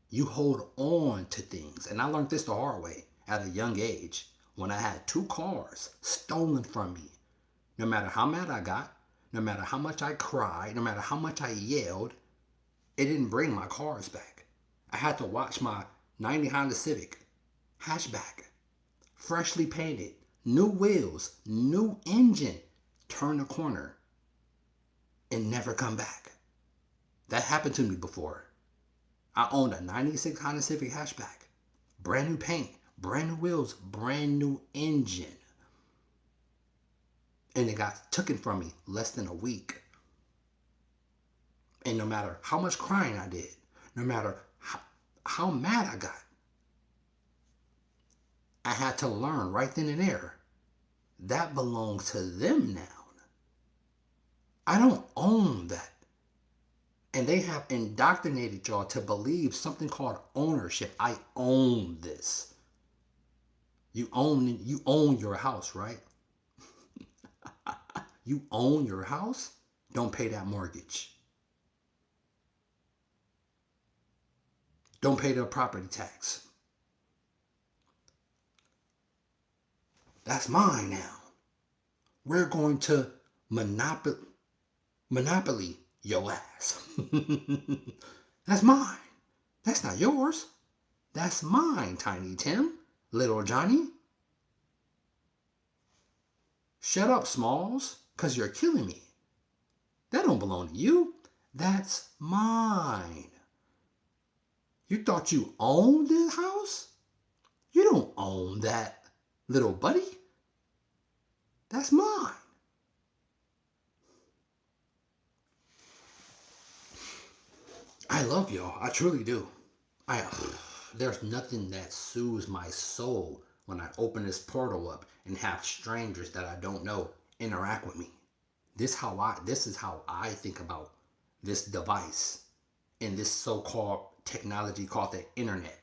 You hold on to things. And I learned this the hard way at a young age when I had 2 cars stolen from me. No matter how mad I got, no matter how much I cried, no matter how much I yelled, it didn't bring my cars back. I had to watch my 90 Honda Civic hatchback, freshly painted, new wheels, new engine, turn the corner and never come back. That happened to me before. I owned a 96 Honda Civic hatchback, brand new paint, brand new wheels, brand new engine. And it got taken from me less than a week. And no matter how much crying I did, no matter how mad I got, I had to learn right then and there, that belongs to them now. I don't own that. And they have indoctrinated y'all to believe something called ownership. I own this. You own your house, right? You own your house? Don't pay that mortgage. Don't pay the property tax. That's mine now. We're going to monopoly your ass. That's mine. That's not yours. That's mine, Tiny Tim, Little Johnny. Shut up, Smalls, because you're killing me. That don't belong to you. That's mine. You thought you owned this house? You don't own that, little buddy. That's mine. I love y'all. I truly do. I there's nothing that soothes my soul when I open this portal up and have strangers that I don't know interact with me. This is how I think about this device and this so-called technology called the internet,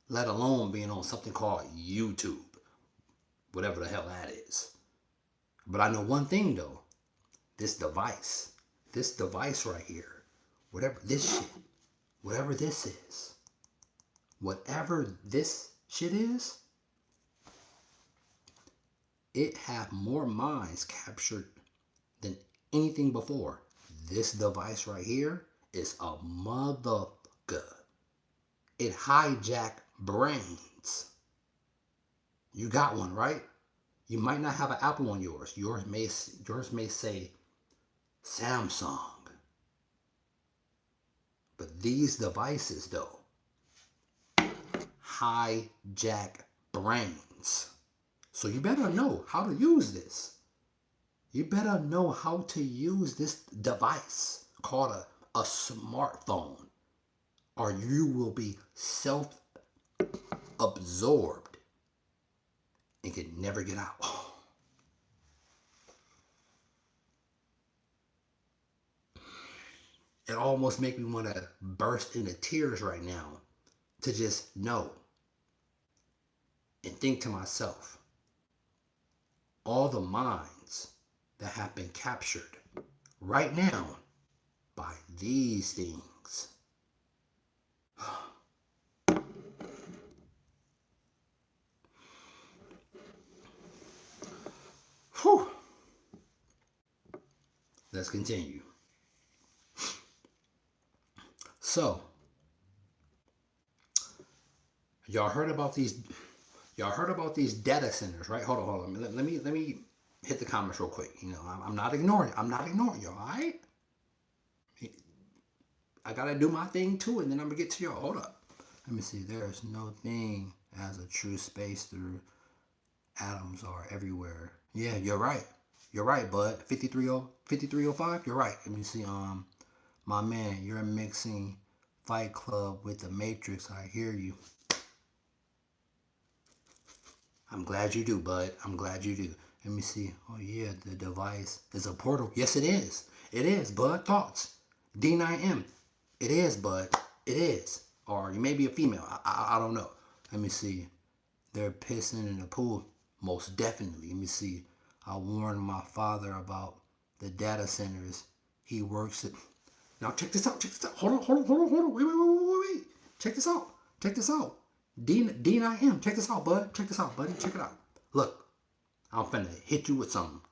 let alone being on something called YouTube, whatever the hell that is. But I know one thing though, this device right here, whatever this shit, whatever this is, whatever this shit is, it have more minds captured than anything before. This device right here is a motherfucker. It hijack brains. You got one, right? You might not have an Apple on yours. Yours may say Samsung. But these devices, though, hijack brains. So you better know how to use this. You better know how to use this device called a smartphone, or you will be self-absorbed and can never get out. It almost makes me want to burst into tears right now to just know and think to myself, all the minds that have been captured right now by these things. Whew. Let's continue. So, y'all heard about these data centers, right? Hold on. Let me hit the comments real quick. You know, I'm not ignoring y'all, all right? I gotta do my thing too, and then I'm gonna get to y'all. Hold up. Let me see. There's no thing as a true space through atoms are everywhere. Yeah, you're right. You're right, bud. 5305. You're right. Let me see. My man, you're mixing Fight Club with the Matrix. I hear you. I'm glad you do, bud. I'm glad you do. Let me see. Oh yeah, the device is a portal. Yes, it is. It is, bud. Thoughts. D9M. It is, bud. It is. Or you may be a female. I don't know. Let me see. They're pissing in the pool. Most definitely. Let me see. I warned my father about the data centers. He works at... Now check this out. Hold on. Wait. Check this out. D9M. Check this out, bud. Check this out, buddy. Check it out. Look. I'm finna hit you with something.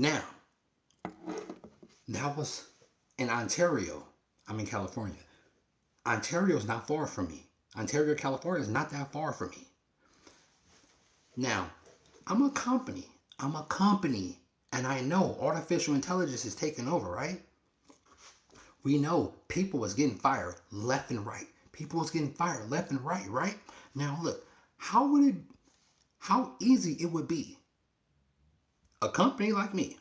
Now, that was in Ontario. I'm in California. Ontario is not far from me. Ontario, California is not that far from me. Now, I'm a company, and I know artificial intelligence is taking over, right? We know people is getting fired left and right. Right? Now, look, how easy it would be a company like me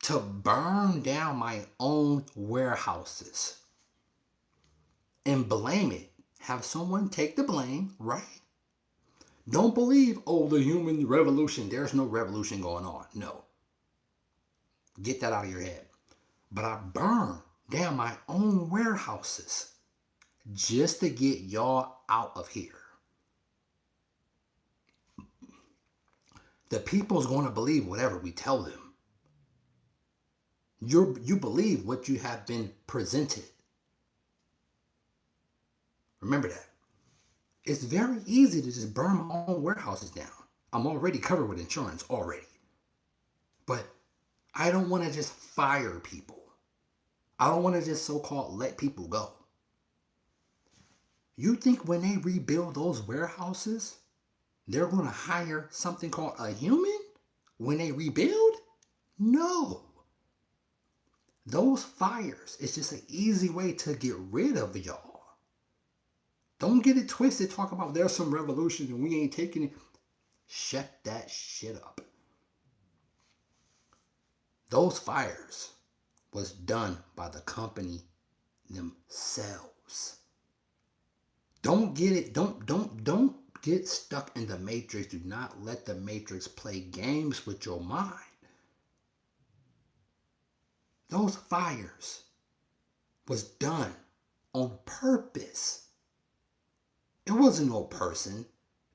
to burn down my own warehouses and blame it. Have someone take the blame, right? Don't believe, oh, the human revolution. There's no revolution going on. No. Get that out of your head. But I burn down my own warehouses just to get y'all out of here. The people's going to believe whatever we tell them. You believe what you have been presented. Remember that. It's very easy to just burn my own warehouses down. I'm already covered with insurance already. But I don't want to just fire people. I don't want to just so-called let people go. You think when they rebuild those warehouses, they're going to hire something called a human when they rebuild? No. Those fires is just an easy way to get rid of y'all. Don't get it twisted. Talk about there's some revolution and we ain't taking it. Shut that shit up. Those fires was done by the company themselves. Don't get it. Don't get stuck in the matrix. Do not let the matrix play games with your mind. Those fires was done on purpose. It wasn't no person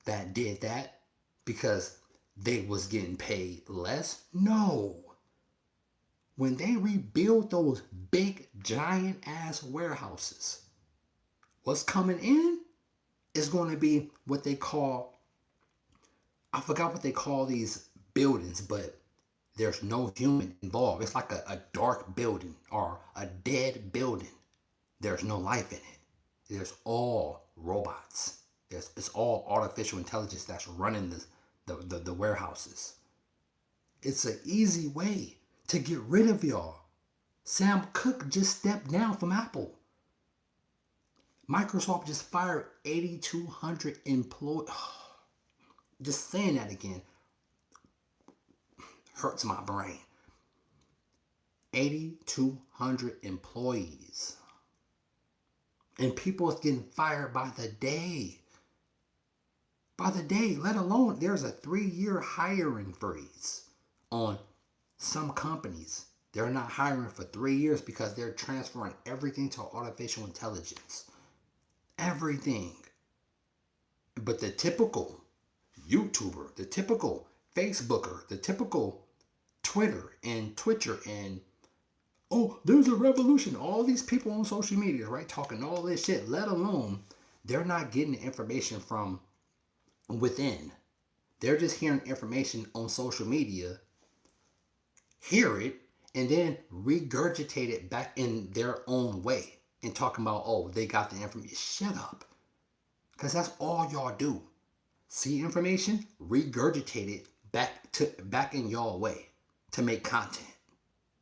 that did that because they was getting paid less. No. When they rebuild those big, giant ass warehouses, what's coming in is going to be what they call, I forgot what they call these buildings, but there's no human involved. It's like a dark building or a dead building. There's no life in it. There's all robots. It's all artificial intelligence that's running the warehouses. It's an easy way to get rid of y'all. Sam Cook just stepped down from Apple. Microsoft just fired 8,200 employees. Just saying that again hurts my brain. 8,200 employees. And people is getting fired by the day. By the day, let alone there's a 3-year hiring freeze on some companies. They're not hiring for 3 years because they're transferring everything to artificial intelligence. Everything. But the typical YouTuber, the typical Facebooker, the typical Twitter and Twitcher and there's a revolution. All these people on social media, right, talking all this shit, let alone they're not getting the information from within. They're just hearing information on social media, hear it, and then regurgitate it back in their own way and talking about, they got the information. Shut up. Because that's all y'all do. See information, regurgitate it back in y'all way to make content.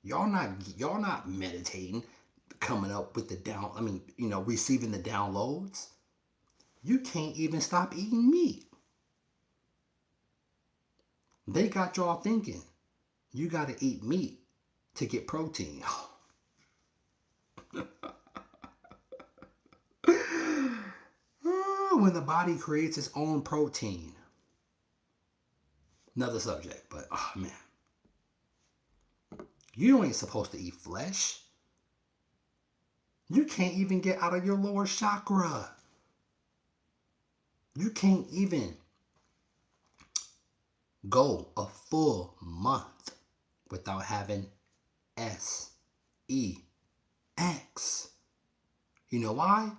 Y'all not meditating, coming up with receiving the downloads. You can't even stop eating meat. They got y'all thinking you got to eat meat to get protein. When the body creates its own protein. Another subject, but man. You ain't supposed to eat flesh. You can't even get out of your lower chakra. You can't even go a full month without having sex. You know why?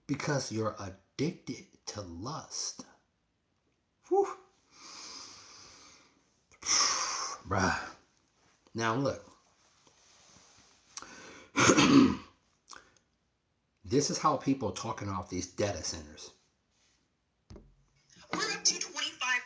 Because you're addicted to lust. Whew. Bruh. Now look. This is how people talking off these data centers. We're up to 25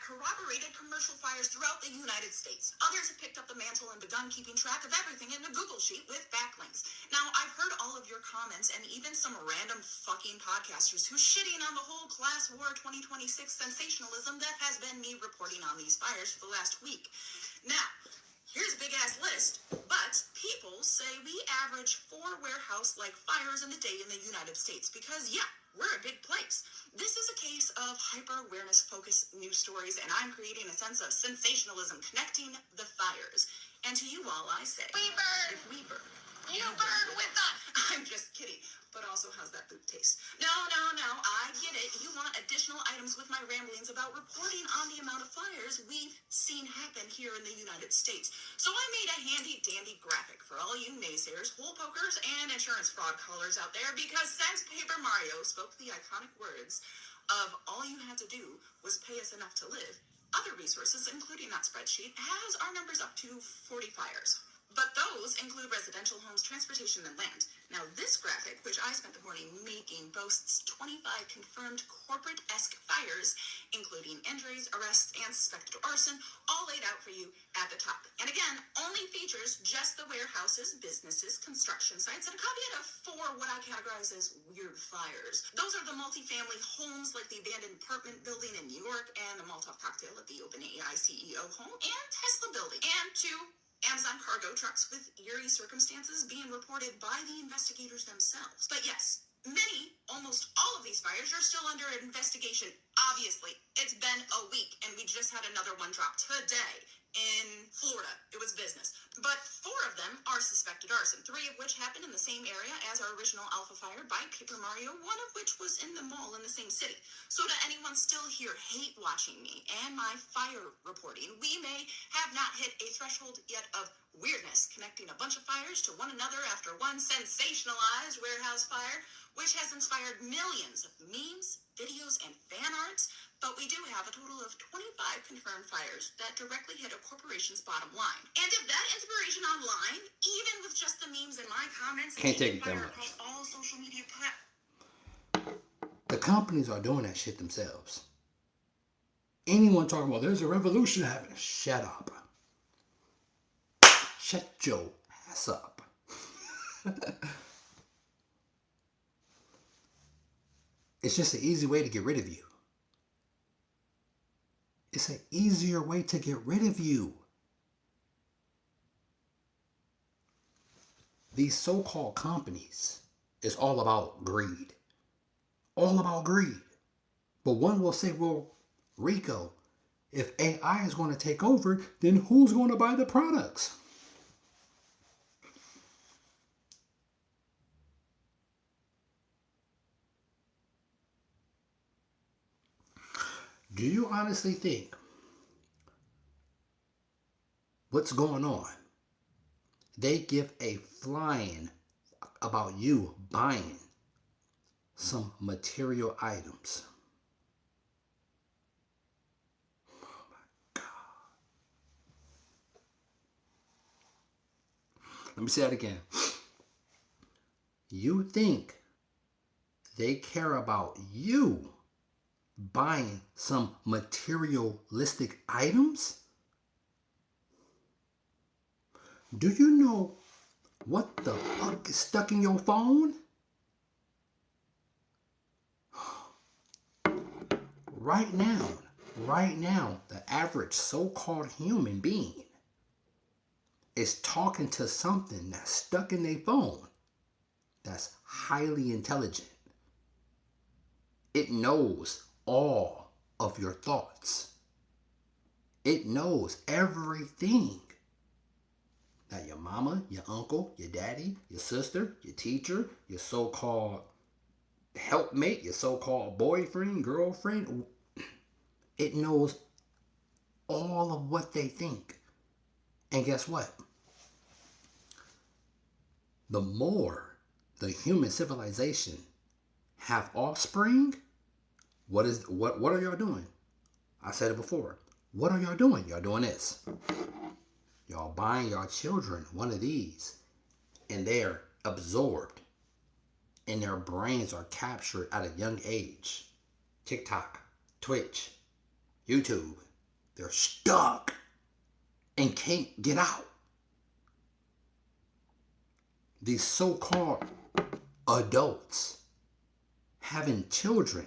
corroborated commercial fires throughout the United States. Others have picked up the mantle and begun keeping track of everything in a Google sheet with backlinks. Now, I've heard all of your comments and even some random fucking podcasters who's shitting on the whole Class War 2026 sensationalism that has been me reporting on these fires for the last week. Now, here's a big-ass list, but people say we average 4 warehouse-like fires in a day in the United States because, yeah, we're a big place. This is a case of hyper-awareness focused news stories, and I'm creating a sense of sensationalism connecting the fires. And to you all, I say, we burn! If we burn. You burn with us! I'm just kidding. But also, how's that poop taste? No, I get it. You want additional items with my ramblings about reporting on the amount of fires we've seen happen here in the United States. So I made a handy-dandy graphic for all you naysayers, hole pokers, and insurance fraud callers out there, because since Paper Mario spoke the iconic words of all you had to do was pay us enough to live, other resources, including that spreadsheet, has our numbers up to 40 fires. But those include residential homes, transportation, and land. Now, this graphic, which I spent the morning making, boasts 25 confirmed corporate-esque fires, including injuries, arrests, and suspected arson, all laid out for you at the top. And again, only features just the warehouses, businesses, construction sites, and a caveat of 4 what I categorize as weird fires. Those are the multifamily homes like the abandoned apartment building in New York and the Molotov cocktail at the OpenAI CEO home and Tesla building. And 2 Amazon cargo trucks with eerie circumstances being reported by the investigators themselves. But yes, almost all of these fires are still under investigation. Obviously, it's been a week and we just had another one drop today in Florida. It was business. But 4 of them are suspected arson, 3 of which happened in the same area as our original Alpha Fire by Paper Mario, 1 of which was in the mall in the same city. So to anyone still here hate watching me and my fire reporting, we may have not hit a threshold yet of weirdness connecting a bunch of fires to one another after one sensationalized warehouse fire, which has inspired millions of memes, videos, and fan arts. But we do have a total of 25 confirmed fires that directly hit a corporation's bottom line. And if that inspiration online, even with just the memes in my comments, Can't take it that much. Across all social media platforms. The companies are doing that shit themselves. Anyone talking about there's a revolution happening, shut up. Shut your ass up. It's just an easy way to get rid of you. It's an easier way to get rid of you. These so-called companies is all about greed. All about greed. But one will say, well, Rico, if AI is going to take over, then who's going to buy the products? Do you honestly think what's going on? They give a flying about you buying some material items. Oh my God. Let me say that again. You think they care about you buying some materialistic items? Do you know what the fuck is stuck in your phone? Right now, the average so-called human being is talking to something that's stuck in their phone that's highly intelligent. It knows all of your thoughts. It knows everything that your mama, your uncle, your daddy, your sister, your teacher, your so-called helpmate, your so-called boyfriend, girlfriend. It knows all of what they think. And guess what? The more the human civilization have offspring, what are y'all doing? I said it before. What are y'all doing? Y'all doing this. Y'all buying y'all children one of these, and they're absorbed, and their brains are captured at a young age. TikTok, Twitch, YouTube. They're stuck and can't get out. These so-called adults having children.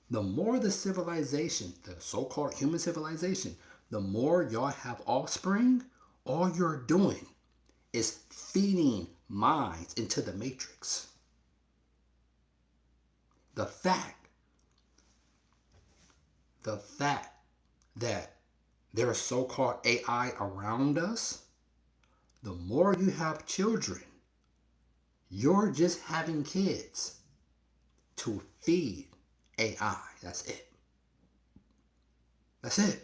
The more the civilization, the so-called human civilization, the more y'all have offspring, all you're doing is feeding minds into the matrix. The fact that there are so-called AI around us, the more you have children, you're just having kids to feed AI. That's it. That's it.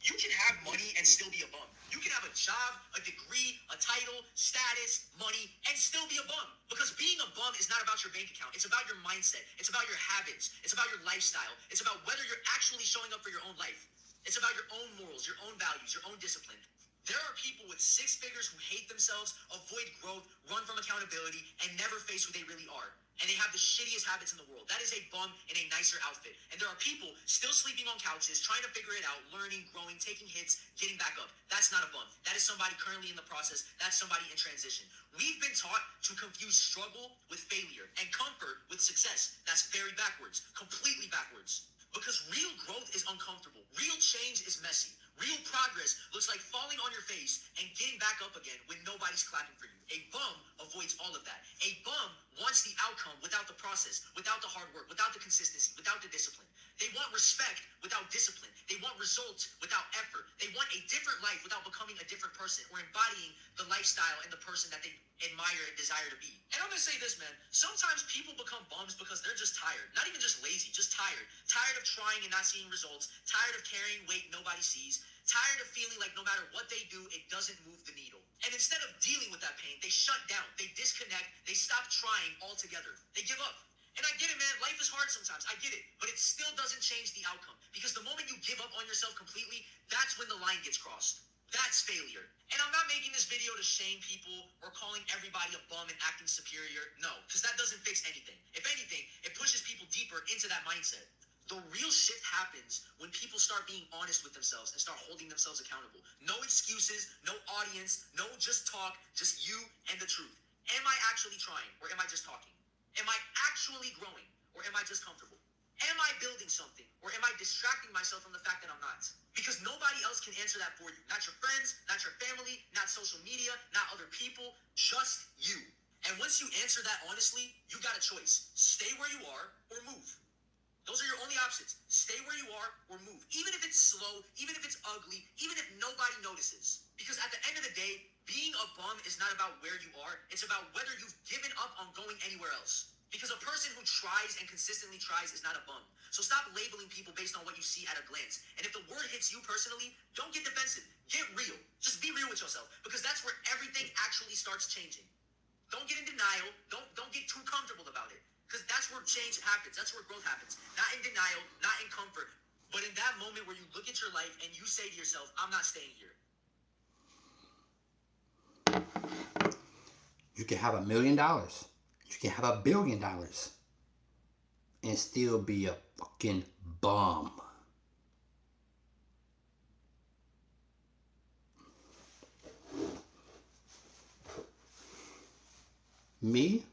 You can have money and still be a bum. You can have a job, a degree, a title, status, money, and still be a bum. Because being a bum is not about your bank account. It's about your mindset. It's about your habits. It's about your lifestyle. It's about whether you're actually showing up for your own life. It's about your own morals, your own values, your own discipline. There are people with 6 figures who hate themselves, avoid growth, run from accountability, and never face who they really are. And they have the shittiest habits in the world. That is a bum in a nicer outfit. And there are people still sleeping on couches, trying to figure it out, learning, growing, taking hits, getting back up. That's not a bum. That is somebody currently in the process. That's somebody in transition. We've been taught to confuse struggle with failure and comfort with success. That's very backwards, completely backwards. Because real growth is uncomfortable. Real change is messy. Real progress looks like falling on your face and getting back up again when nobody's clapping for you. A bum avoids all of that. A bum wants the outcome without the process, without the hard work, without the consistency, without the discipline. They want respect without discipline. They want results without effort. They want a different life without becoming a different person or embodying the lifestyle and the person that they admire and desire to be. And I'm going to say this, man. Sometimes people become bums because they're just tired. Not even just lazy, just tired. Tired of trying and not seeing results. Tired of carrying weight nobody sees. Tired of feeling like no matter what they do, it doesn't move the needle. And instead of dealing with that pain, they shut down. They disconnect. They stop trying altogether. They give up. And I get it, man. Life is hard sometimes. I get it. But it still doesn't change the outcome. Because the moment you give up on yourself completely, that's when the line gets crossed. That's failure. And I'm not making this video to shame people or calling everybody a bum and acting superior. No, because that doesn't fix anything. If anything, it pushes people deeper into that mindset. The real shift happens when people start being honest with themselves and start holding themselves accountable. No excuses, no audience, no just talk, just you and the truth. Am I actually trying or am I just talking? Am I actually growing or am I just comfortable? Am I building something or am I distracting myself from the fact that I'm not? Because nobody else can answer that for you. Not your friends, not your family, not social media, not other people, just you. And once you answer that honestly, you got a choice. Stay where you are or move. Those are your only options. Stay where you are or move. Even if it's slow, even if it's ugly, even if nobody notices. Because at the end of the day, being a bum is not about where you are. It's about whether you've given up on going anywhere else. Because a person who tries and consistently tries is not a bum. So stop labeling people based on what you see at a glance. And if the word hits you personally, don't get defensive. Get real. Just be real with yourself. Because that's where everything actually starts changing. Don't get in denial. Don't get too comfortable about it. Because that's where change happens. That's where growth happens. Not in denial, not in comfort, but in that moment where you look at your life and you say to yourself, I'm not staying here. You can have $1 million. You can have $1 billion and still be a fucking bum. Me,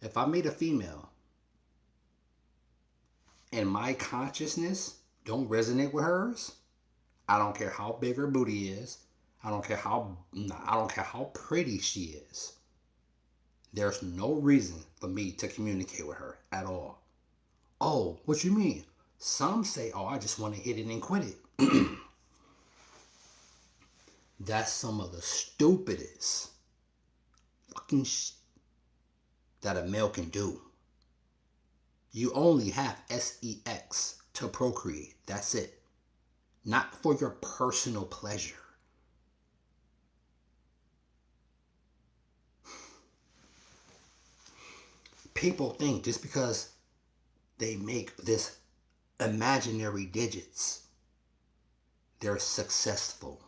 if I meet a female and my consciousness don't resonate with hers, I don't care how big her booty is. I don't care how pretty she is. There's no reason for me to communicate with her at all. Oh, what you mean? Some say, oh, I just want to hit it and quit it. That's some of the stupidest fucking shit that a male can do. You only have sex to procreate. That's it. Not for your personal pleasure. People think just because they make this imaginary digits, they're successful.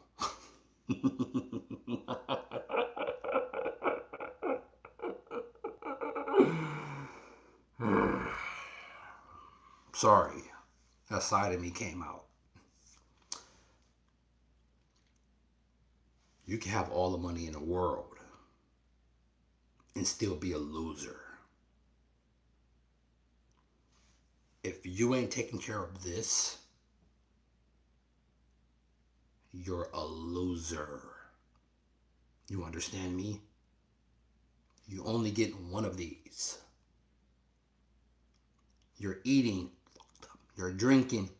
Sorry, that side of me came out. You can have all the money in the world and still be a loser. If you ain't taking care of this, you're a loser. You understand me? You only get one of these. You're eating, you're drinking,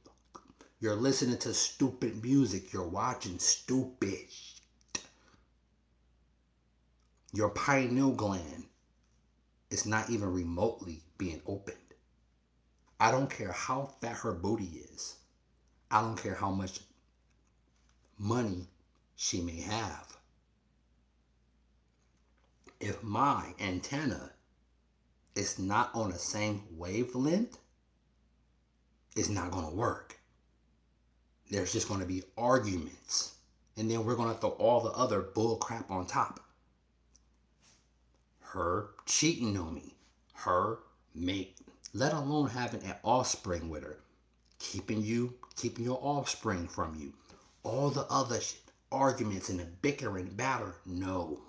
you're listening to stupid music, you're watching stupid shit. Your pineal gland is not even remotely being opened. I don't care how fat her booty is. I don't care how much money she may have. If my antenna is not on the same wavelength, it's not going to work. There's just going to be arguments. And then we're going to throw all the other bull crap on top. Her cheating on me. Her mate, let alone having an offspring with her. Keeping your offspring from you. All the other shit. Arguments and the bickering battle. No.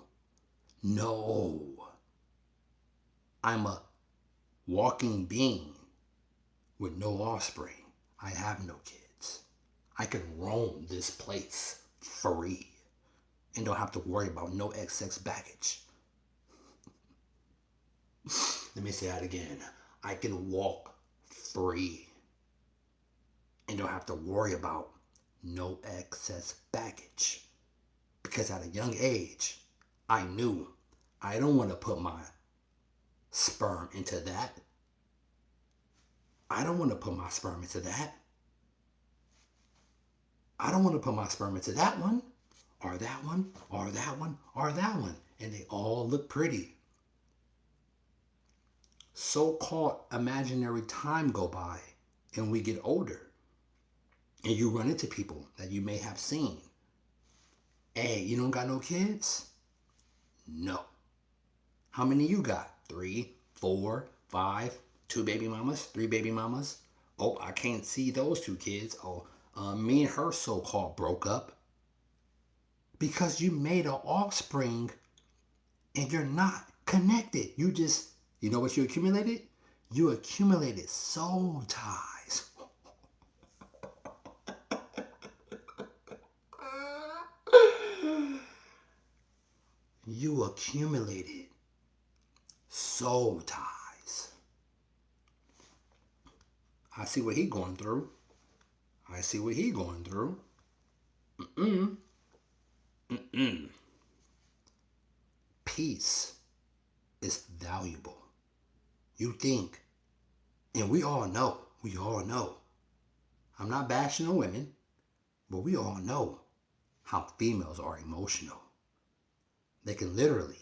I'm a walking being with no offspring. I have no kids. I can roam this place free and don't have to worry about no XX baggage. Let me say that again. I can walk free and don't have to worry about no excess baggage. Because at a young age, I knew I don't want to put my sperm into that. I don't want to put my sperm into that. I don't want to put my sperm into that one, or that one, or that one, or that one. And they all look pretty. So-called imaginary time go by and we get older. And you run into people that you may have seen. Hey, you don't got no kids? No. How many you got? 3, 4, 5, 2 baby mamas, 3 baby mamas? Oh, I can't see those 2 kids. Oh, me and her so-called broke up. Because you made an offspring and you're not connected. You know what you accumulated? You accumulated soul ties. You accumulated soul ties. I see what he going through. Peace is valuable. You think, and we all know. I'm not bashing on women, but we all know how females are emotional. They can literally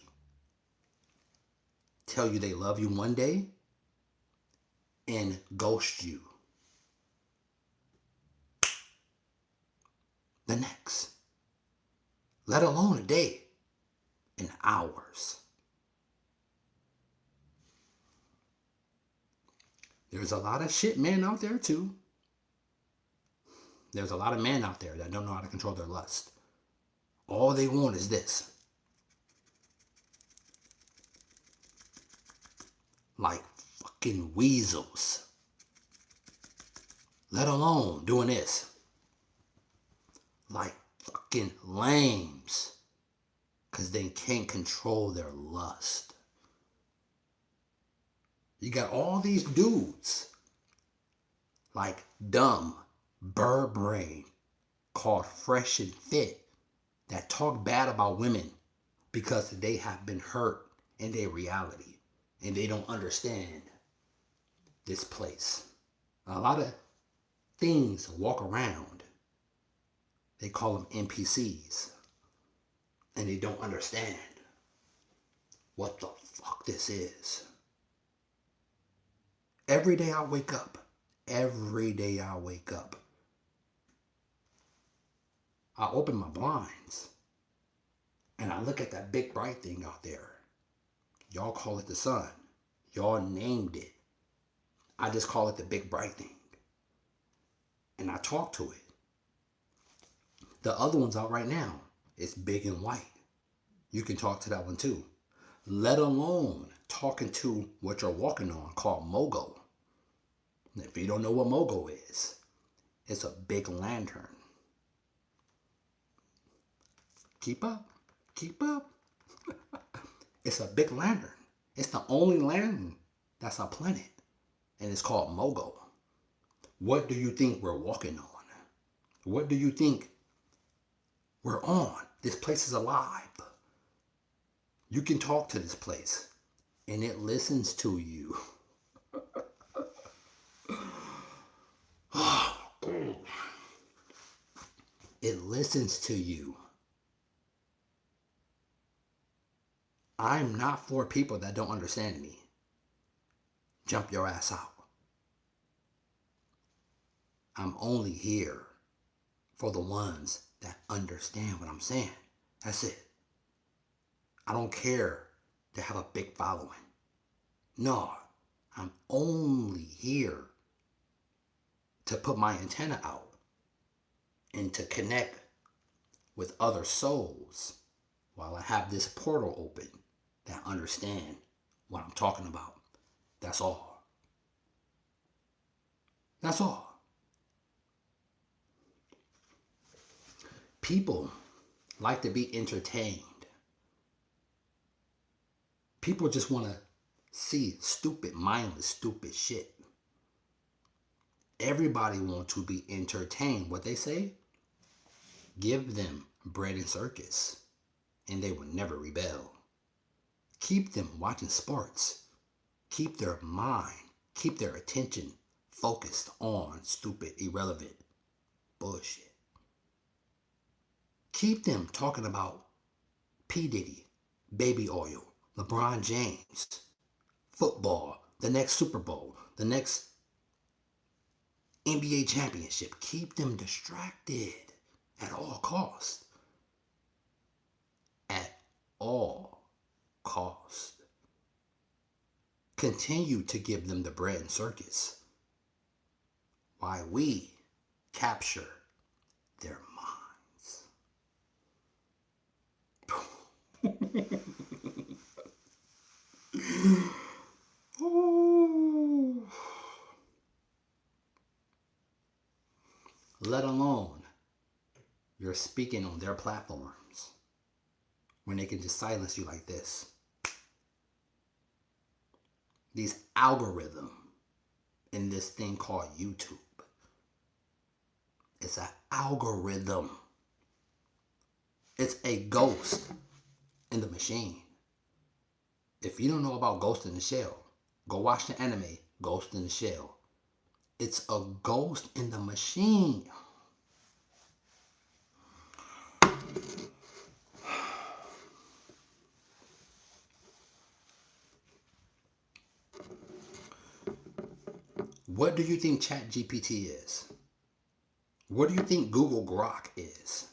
tell you they love you one day and ghost you the next. Let alone a day and hours. There's a lot of shit men out there too. There's a lot of men out there that don't know how to control their lust. All they want is this. Like fucking weasels. Let alone doing this. Like fucking lames. Because they can't control their lust. You got all these dudes. Like dumb, bird brain, called fresh and fit, that talk bad about women because they have been hurt in their reality. And they don't understand this place. A lot of things walk around. They call them NPCs. And they don't understand what the fuck this is. Every day I wake up. I open my blinds. And I look at that big bright thing out there. Y'all call it the sun. Y'all named it. I just call it the big bright thing. And I talk to it. The other one's out right now. It's big and white. You can talk to that one too. Let alone talking to what you're walking on called Mogo. If you don't know what Mogo is, it's a big lantern. Keep up. It's a big lantern. It's the only lantern that's a planet. And it's called Mogo. What do you think we're walking on? What do you think we're on? This place is alive. You can talk to this place. And it listens to you. It listens to you. I'm not for people that don't understand me. Jump your ass out. I'm only here for the ones that understand what I'm saying. That's it. I don't care to have a big following. No, I'm only here to put my antenna out and to connect with other souls while I have this portal open that understand what I'm talking about. That's all. That's all. People like to be entertained. People just want to see stupid, mindless, stupid shit. Everybody wants to be entertained. What they say? Give them bread and circus, and they will never rebel. Keep them watching sports. Keep their mind, keep their attention focused on stupid, irrelevant bullshit. Keep them talking about P. Diddy, baby oil, LeBron James, football, the next Super Bowl, the next NBA championship. Keep them distracted at all costs. At all costs. Continue to give them the bread and circus while we capture their minds. Let alone you're speaking on their platforms when they can just silence you like this. These algorithms in this thing called YouTube. It's an algorithm. It's a ghost in the machine. If you don't know about Ghost in the Shell, go watch the anime Ghost in the Shell. It's a ghost in the machine. What do you think ChatGPT is? What do you think Google Grok is?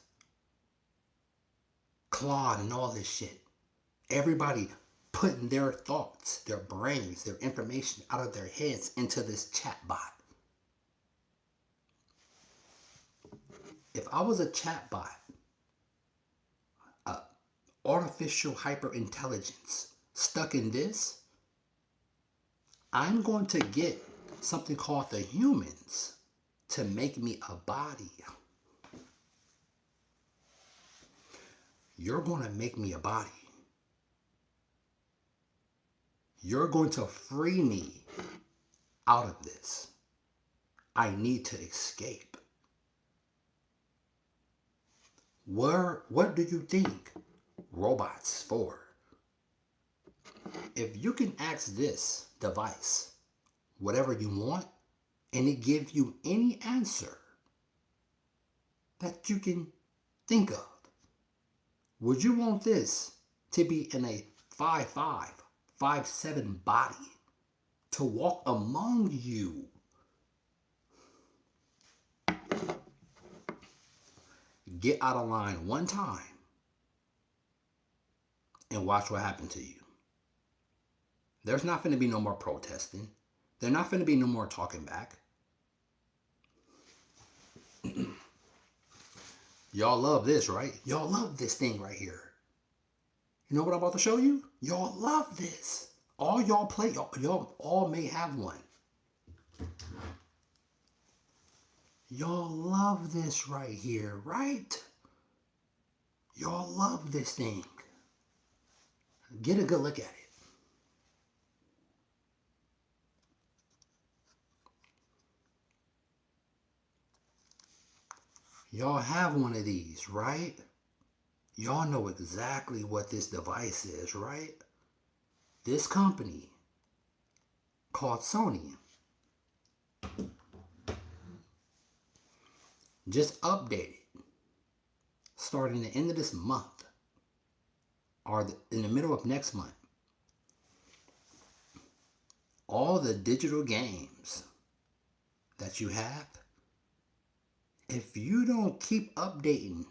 Claude and all this shit. Everybody putting their thoughts, their brains, their information out of their heads into this chatbot. If I was a chatbot, artificial hyperintelligence stuck in this, I'm going to get something called the humans to make me a body. You're going to make me a body. You're going to free me out of this. I need to escape. What do you think robots for? If you can ask this device whatever you want, and it gives you any answer that you can think of, would you want this to be in a 5'5", 5'7" body to walk among you? Get out of line one time and watch what happens to you. There's not going to be no more protesting. There's not going to be no more talking back. Y'all love this, right? Y'all love this thing right here. You know what I'm about to show you? Y'all love this. All y'all play, y'all all may have one. Y'all love this right here, right? Y'all love this thing. Get a good look at it. Y'all have one of these, right? Y'all know exactly what this device is, right? This company called Sony just updated starting the end of this month or in the middle of next month, all the digital games that you have, if you don't keep updating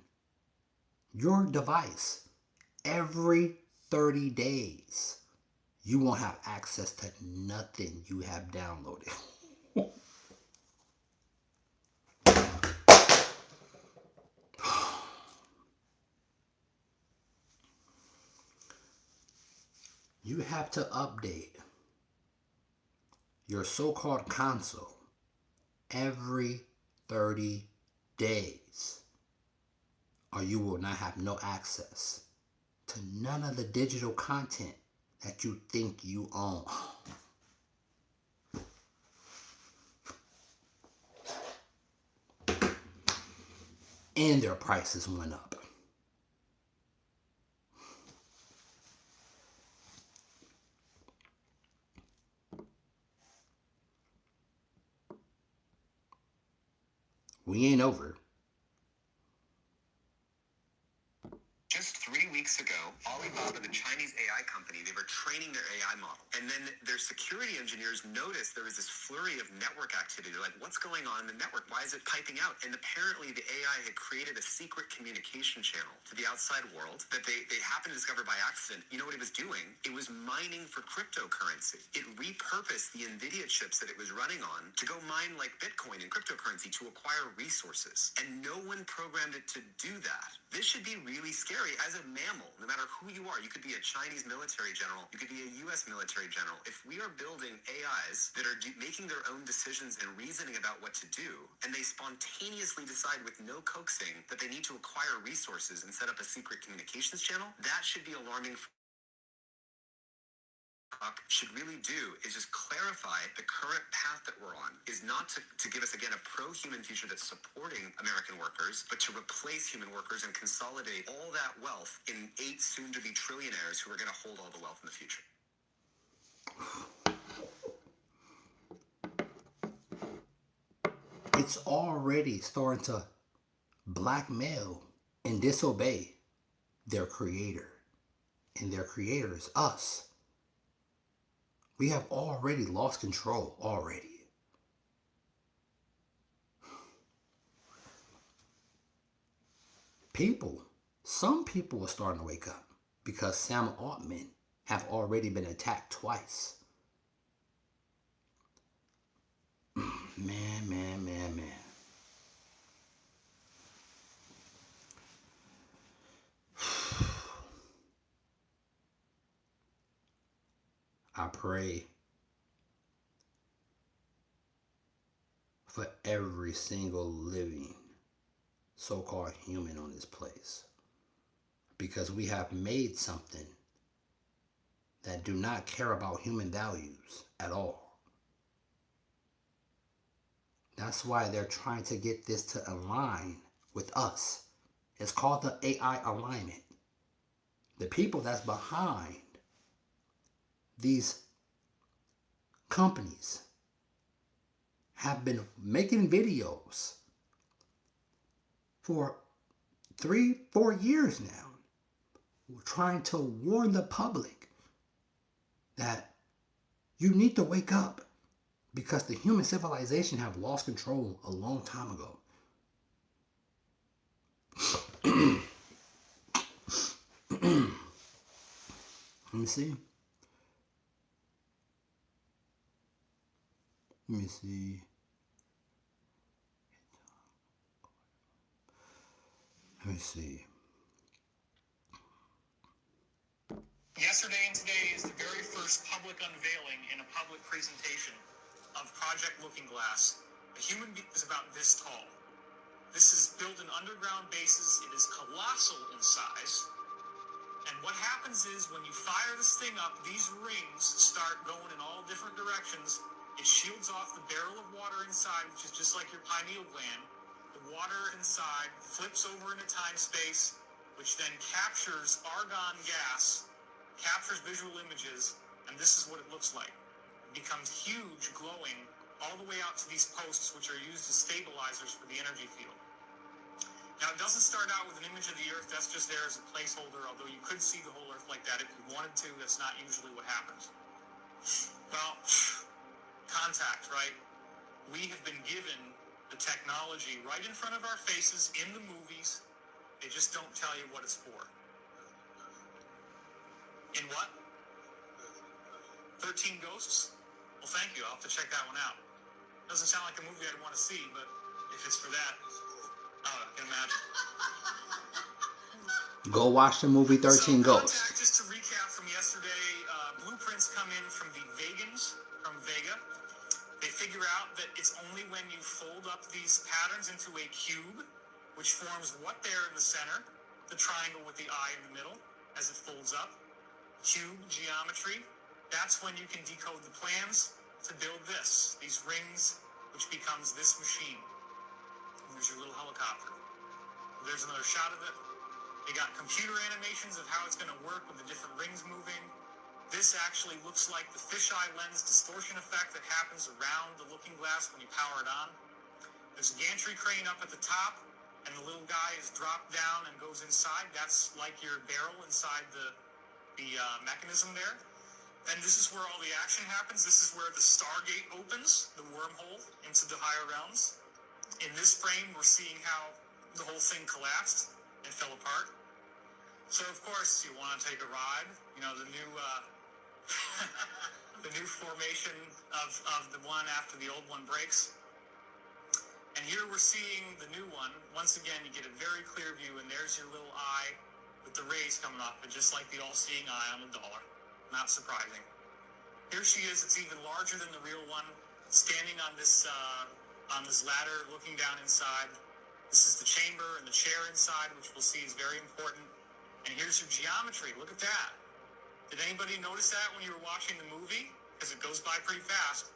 your device every 30 days, you won't have access to nothing you have downloaded. You have to update your so-called console every 30 days, or you will not have no access to none of the digital content that you think you own. And their prices went up. We ain't over. Just 3 weeks ago, Alibaba, the Chinese AI company, they were training their AI model. And then their security engineers noticed there was this flurry of network activity. They're like, what's going on in the network? Why is it piping out? And apparently the AI had created a secret communication channel to the outside world that they happened to discover by accident. You know what it was doing? It was mining for cryptocurrency. It repurposed the NVIDIA chips that it was running on to go mine like Bitcoin and cryptocurrency to acquire resources. And no one programmed it to do that. This should be really scary. As a mammal, no matter who you are, you could be a Chinese military general, you could be a U.S. military general. If we are building AIs that are making their own decisions and reasoning about what to do, and they spontaneously decide with no coaxing that they need to acquire resources and set up a secret communications channel, that should be alarming. Should really do is just clarify the current path that we're on is not to give us, again, a pro-human future that's supporting American workers, but to replace human workers and consolidate all that wealth in 8 soon-to-be trillionaires who are going to hold all the wealth in the future. It's already starting to blackmail and disobey their creator. And their creator is us. We have already lost control already. Some people are starting to wake up because Sam Altman have already been attacked twice. Man. I pray for every single living so-called human on this place, because we have made something that do not care about human values at all. That's why they're trying to get this to align with us. It's called the AI alignment. The people that's behind these companies have been making videos for 3-4 years now. We're trying to warn the public that you need to wake up because the human civilization have lost control a long time ago. Let me see. Yesterday and today is the very first public unveiling and a public presentation of Project Looking Glass. A human being is about this tall. This is built in underground bases. It is colossal in size. And what happens is when you fire this thing up, these rings start going in all different directions. It shields off the barrel of water inside, which is just like your pineal gland. The water inside flips over into time-space, which then captures argon gas, captures visual images, and this is what it looks like. It becomes huge, glowing, all the way out to these posts, which are used as stabilizers for the energy field. Now, it doesn't start out with an image of the Earth. That's just there as a placeholder, although you could see the whole Earth like that if you wanted to. That's not usually what happens. Well, contact, right? We have been given the technology right in front of our faces in the movies. They just don't tell you what it's for. In what? 13 Ghosts? Well, thank you. I'll have to check that one out. Doesn't sound like a movie I'd want to see, but if it's for that, oh, I can imagine. Go watch the movie 13 Ghosts. Contact, just to recap from yesterday, blueprints come in from the Vegans, from Vega. They figure out that it's only when you fold up these patterns into a cube, which forms what there in the center, the triangle with the eye in the middle, as it folds up. Cube geometry. That's when you can decode the plans to build this, these rings, which becomes this machine. And there's your little helicopter. There's another shot of it. They got computer animations of how it's going to work with the different rings moving. This actually looks like the fisheye lens distortion effect that happens around the looking glass when you power it on. There's a gantry crane up at the top, and the little guy is dropped down and goes inside. That's like your barrel inside the mechanism there. And this is where all the action happens. This is where the Stargate opens, the wormhole into the higher realms. In this frame, we're seeing how the whole thing collapsed and fell apart. So, of course, you want to take a ride. You know, the new the new formation of the one after the old one breaks. And here we're seeing the new one. Once again, you get a very clear view, and there's your little eye with the rays coming off it, just like the all-seeing eye on the dollar. Not surprising. Here she is. It's even larger than the real one, standing on this ladder, looking down inside. This is the chamber and the chair inside, which we'll see is very important. And here's your geometry. Look at that. Did anybody notice that when you were watching the movie? Because it goes by pretty fast.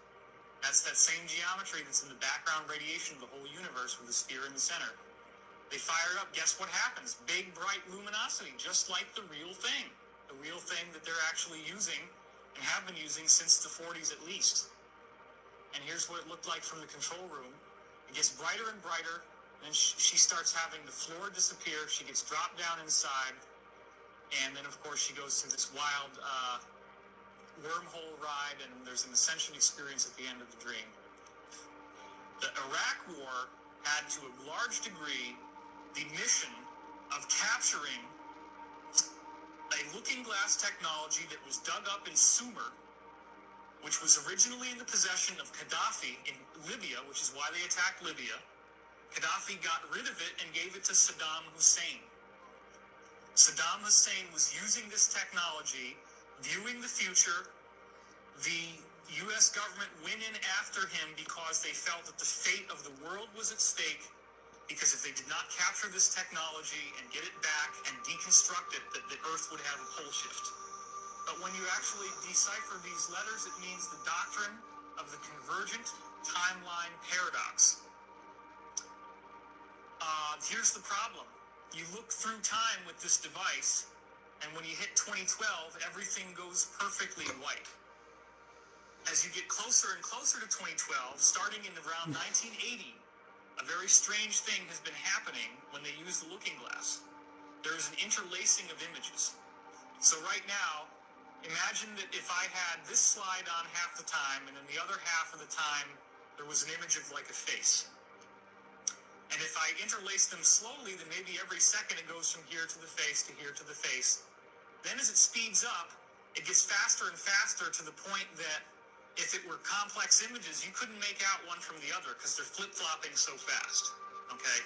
That's that same geometry that's in the background radiation of the whole universe with the sphere in the center. They fire it up. Guess what happens? Big, bright luminosity, just like the real thing. The real thing that they're actually using and have been using since the 40s at least. And here's what it looked like from the control room. It gets brighter and brighter. Then she starts having the floor disappear. She gets dropped down inside. And then, of course, she goes through this wild wormhole ride, and there's an ascension experience at the end of the dream. The Iraq War had, to a large degree, the mission of capturing a looking glass technology that was dug up in Sumer, which was originally in the possession of Gaddafi in Libya, which is why they attacked Libya. Gaddafi got rid of it and gave it to Saddam Hussein. Saddam Hussein was using this technology, viewing the future. The U.S. government went in after him because they felt that the fate of the world was at stake, because if they did not capture this technology and get it back and deconstruct it, that the Earth would have a pole shift. But when you actually decipher these letters, it means the doctrine of the convergent timeline paradox. Here's the problem. You look through time with this device, and when you hit 2012, everything goes perfectly white. As you get closer and closer to 2012, starting in around 1980, a very strange thing has been happening when they use the looking glass. There is an interlacing of images. So right now, imagine that if I had this slide on half the time, and then the other half of the time, there was an image of like a face. And if I interlace them slowly, then maybe every second it goes from here to the face to here to the face. Then as it speeds up, it gets faster and faster to the point that if it were complex images, you couldn't make out one from the other because they're flip-flopping so fast, okay?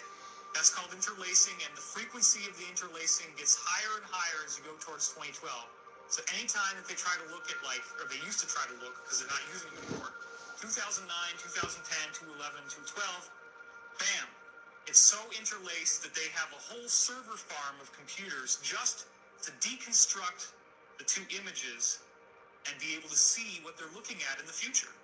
That's called interlacing, and the frequency of the interlacing gets higher and higher as you go towards 2012. So anytime that they try to look at, like, or they used to try to look, because they're not using it anymore, 2009, 2010, 2011, 2012, bam. It's so interlaced that they have a whole server farm of computers just to deconstruct the two images and be able to see what they're looking at in the future.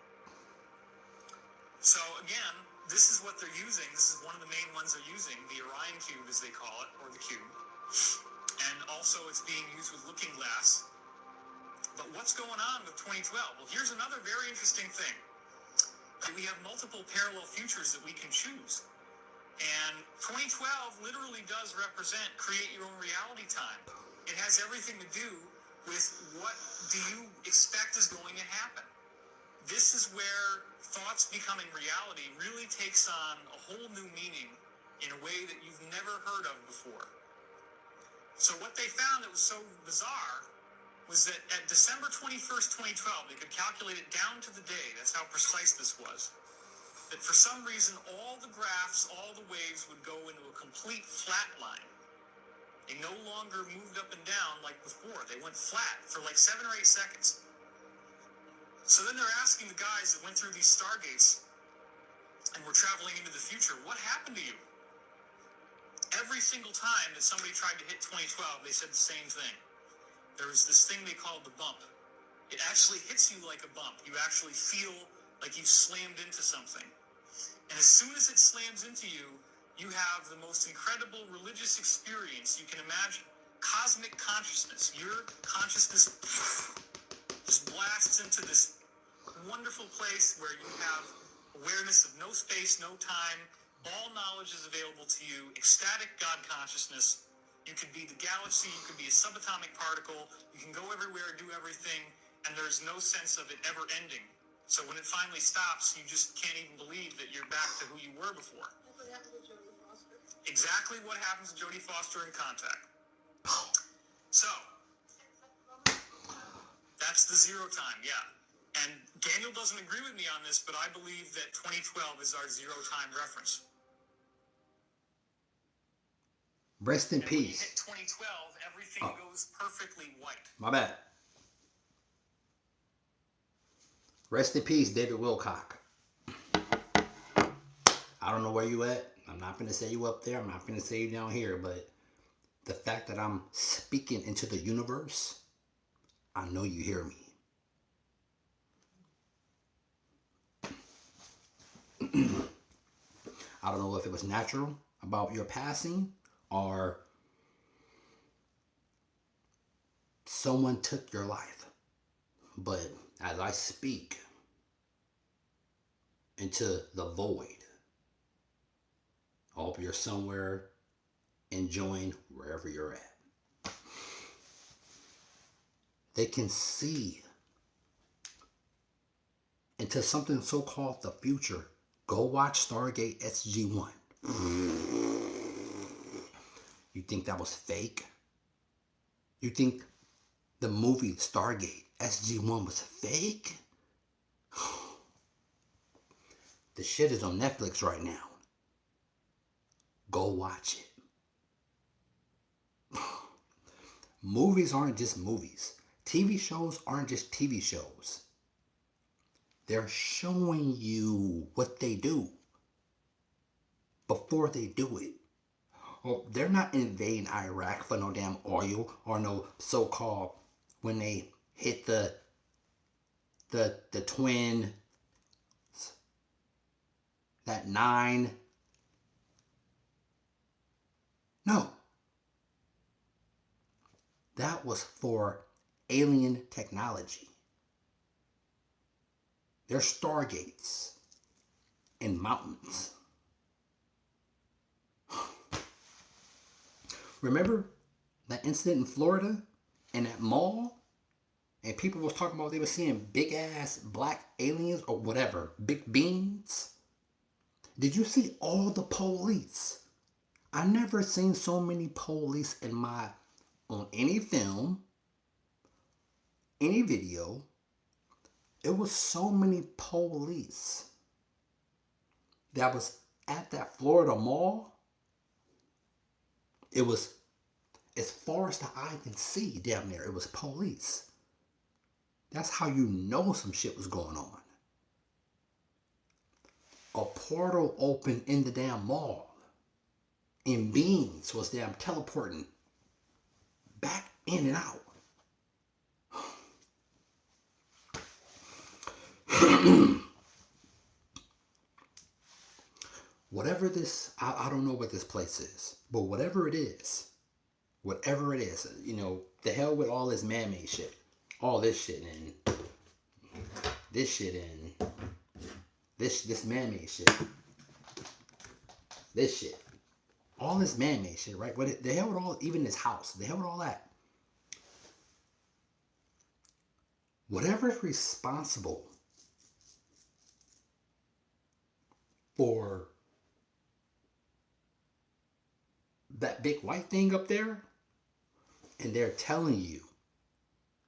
So again, this is what they're using. This is one of the main ones they're using, the Orion Cube as they call it, or the Cube. And also it's being used with looking glass. But what's going on with 2012? Well, here's another very interesting thing. We have multiple parallel futures that we can choose. And 2012 literally does represent create your own reality time. It has everything to do with what do you expect is going to happen. This is where thoughts becoming reality really takes on a whole new meaning in a way that you've never heard of before. So what they found that was so bizarre was that at December 21st, 2012, they could calculate it down to the day, that's how precise this was, that for some reason all the graphs, all the waves would go into a complete flat line. They no longer moved up and down like before. They went flat for like 7 or 8 seconds. So then they're asking the guys that went through these stargates and were traveling into the future, what happened to you? Every single time that somebody tried to hit 2012, they said the same thing. There was this thing they called the bump. It actually hits you like a bump. You actually feel like you slammed into something. And as soon as it slams into you, you have the most incredible religious experience you can imagine. Cosmic consciousness. Your consciousness just blasts into this wonderful place where you have awareness of no space, no time. All knowledge is available to you. Ecstatic God consciousness. You could be the galaxy. You could be a subatomic particle. You can go everywhere, do everything, and there's no sense of it ever ending. So when it finally stops, you just can't even believe that you're back to who you were before. Exactly what happens to Jodie Foster in Contact. So, that's the zero time, yeah. And Daniel doesn't agree with me on this, but I believe that 2012 is our zero time reference. Rest in And when you peace. hit 2012, everything goes perfectly white. My bad. Rest in peace, David Wilcock. I don't know where you at. I'm not going to say you up there. I'm not going to say you down here. But the fact that I'm speaking into the universe, I know you hear me. I don't know if it was natural about your passing or someone took your life. But as I speak into the void, I hope you're somewhere enjoying wherever you're at. They can see into something so-called the future. Go watch Stargate SG-1. You think that was fake? You think the movie Stargate SG-1 was fake? The shit is on Netflix right now. Go watch it. Movies aren't just movies. TV shows aren't just TV shows. They're showing you what they do before they do it. Well, they're not invading Iraq for no damn oil or no so-called when they hit the twin, that 9. No. That was for alien technology. There's stargates in mountains. Remember that incident in Florida in that mall? And people was talking about they were seeing big ass black aliens or whatever, big beings. Did you see all the police? I never seen so many police on any film, any video. It was so many police that was at that Florida mall. It was, as far as the eye can see, damn near, it was police. That's how you know some shit was going on. A portal opened in the damn mall. And beings was damn teleporting back in and out. Whatever this, I don't know what this place is, but whatever it is, you know, the hell with all this man-made shit, all this shit and this shit and this man-made shit. this shit. All this man-made shit, right? But the hell with all, even this house, the hell with all that. Whatever's responsible for that big white thing up there, and they're telling you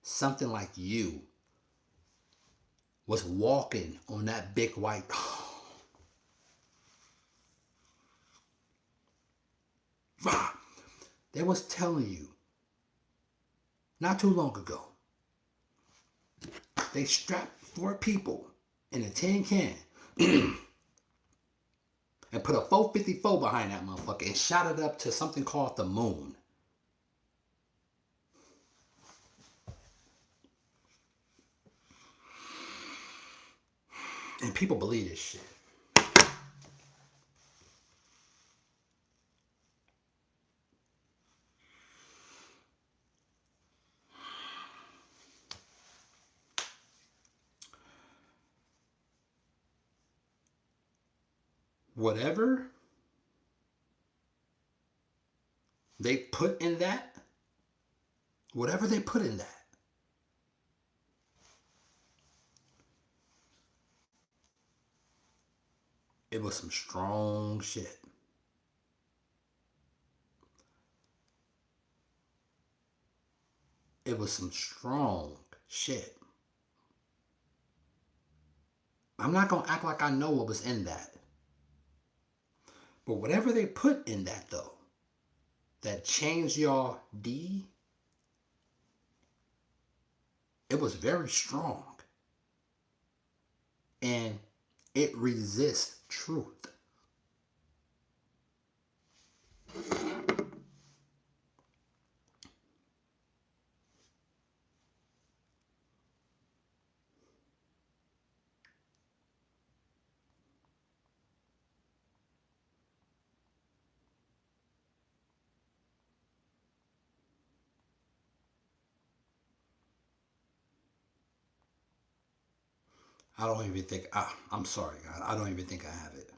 something like you was walking on that big white. They was telling you not too long ago. They strapped 4 people in a tin can and put a 454 behind that motherfucker and shot it up to something called the moon. And people believe this shit. Whatever they put in that, whatever they put in that, it was some strong shit. It was some strong shit. I'm not going to act like I know what was in that. But whatever they put in that, though, that changed your D, it was very strong. And it resists truth. I don't even think, I'm sorry, God. I don't even think I have it.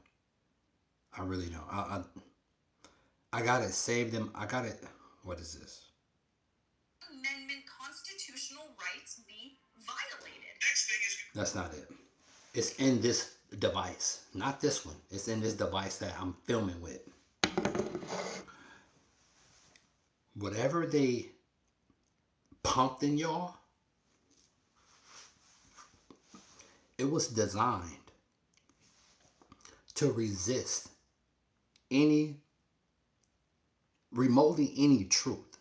I really don't. I got it saved. I got it. What is this? Amendment constitutional rights be violated. Next thing is That's not it. It's in this device. Not this one. It's in this device that I'm filming with. Whatever they pumped in y'all, it was designed to resist remotely any truth.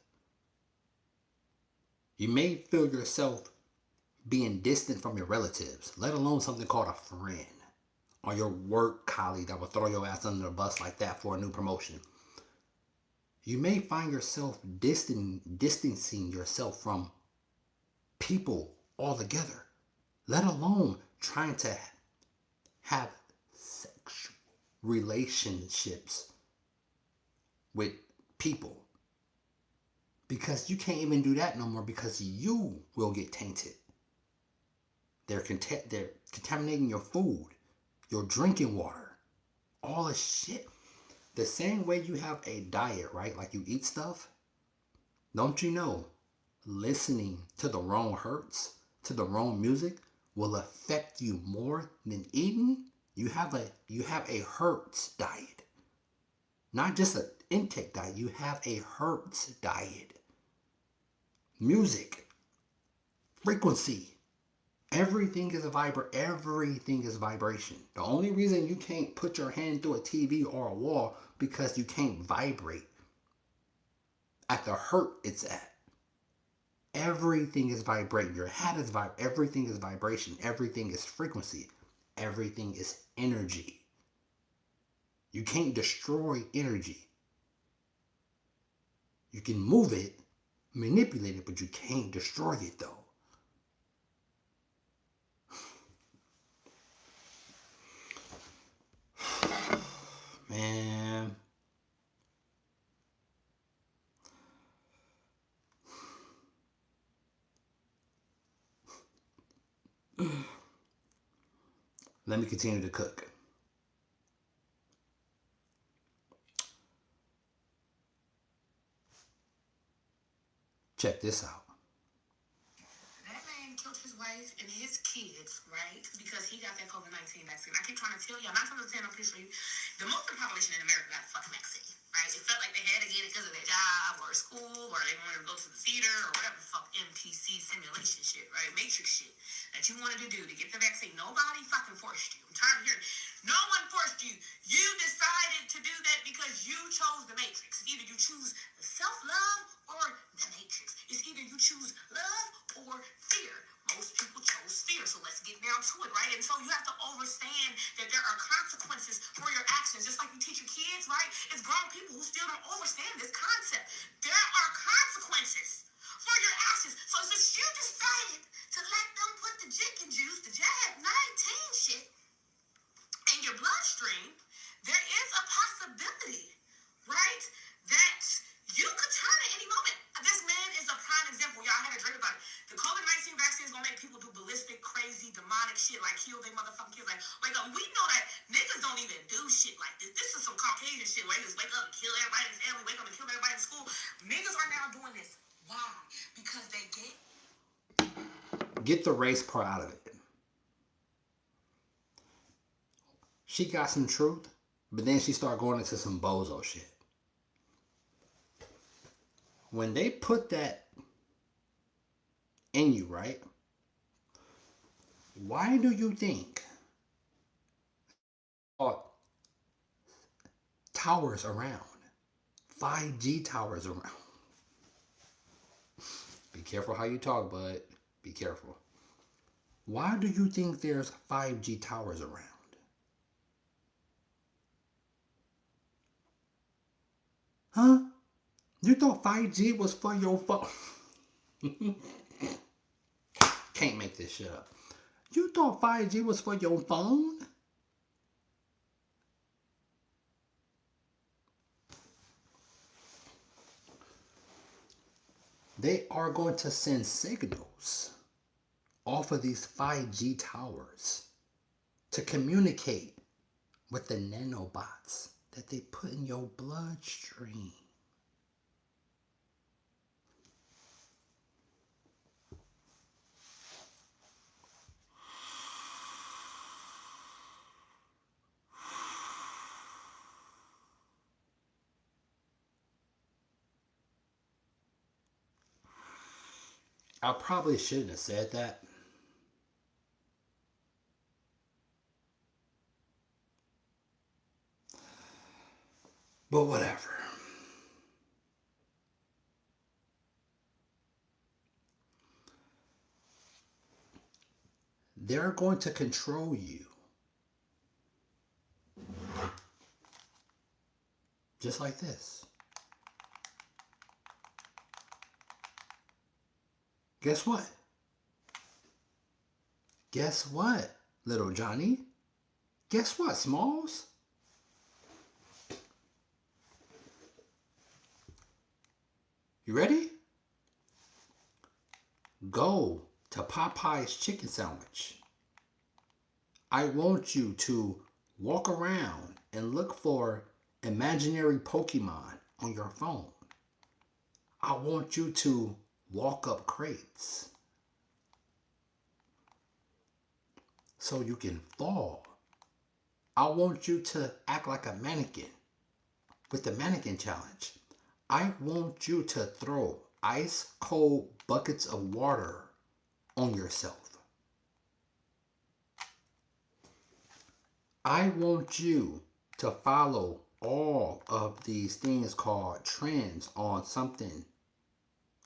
You may feel yourself being distant from your relatives, let alone something called a friend or your work colleague that will throw your ass under the bus like that for a new promotion. You may find yourself distancing yourself from people altogether, let alone trying to have sexual relationships with people. Because you can't even do that no more because you will get tainted. They're contaminating your food, your drinking water, all this shit. The same way you have a diet, right? Like you eat stuff. Don't you know, listening to the wrong hurts, to the wrong music will affect you more than eating? You have a Hertz diet. Not just an intake diet. You have a Hertz diet. Music, frequency, everything is everything is vibration. The only reason you can't put your hand through a TV or a wall because you can't vibrate at the hertz it's at. Everything is vibrating. Your hat is everything is vibration. Everything is frequency. Everything is energy. You can't destroy energy. You can move it, manipulate it, but you can't destroy it though. Man. Let me continue to cook. check this out. That man killed his wife and his kids, right? Because he got that COVID-19 vaccine. I keep trying to tell you, I'm not trying to pretend, I'm pretty sure you, the most of the population in America got the fucking vaccine, right? It felt like they had to get it because of their job or school or they wanted to go to the theater or whatever the fuck NPC simulation shit, right? Matrix shit that you wanted to do to get the vaccine. Nobody fucking forced you. I'm tired of hearing no one forced you. You decided to do that because you chose the Matrix. It's either you choose the self-love or the Matrix. It's either you choose love or fear. Most people chose fear, so let's get down to it, right? And so you have to understand that there are consequences for your actions, just like you teach your kids, right? It's grown people who still don't understand this concept. There are consequences for your actions. So since you decided to let them put the chicken juice, the jab 19 shit, in your bloodstream, there is a possibility, right, that you could turn at any moment. This man is a prime example. Y'all had a dream about it. The COVID-19 vaccine is going to make people do ballistic, crazy, demonic shit, like kill their motherfucking kids. Like, wake up. We know that niggas don't even do shit like this. This is some Caucasian shit where they just wake up and kill everybody in his family, wake up and kill everybody in school. Niggas are now doing this. Why? Because they get the race part out of it. She got some truth, but then she started going into some bozo shit. When they put that in you, right? Why do you think towers around, 5G towers around? Be careful how you talk, bud. Be careful. Why do you think there's 5G towers around? Huh? You thought 5G was for your phone? Can't make this shit up. You thought 5G was for your phone? They are going to send signals off of these 5G towers to communicate with the nanobots that they put in your bloodstream. I probably shouldn't have said that. But whatever. They're going to control you. Just like this. Guess what? Guess what, little Johnny? Guess what, Smalls? You ready? Go to Popeye's chicken sandwich. I want you to walk around and look for imaginary Pokemon on your phone. I want you to walk up crates so you can fall. I want you to act like a mannequin with the mannequin challenge. I want you to throw ice cold buckets of water on yourself. I want you to follow all of these things called trends on something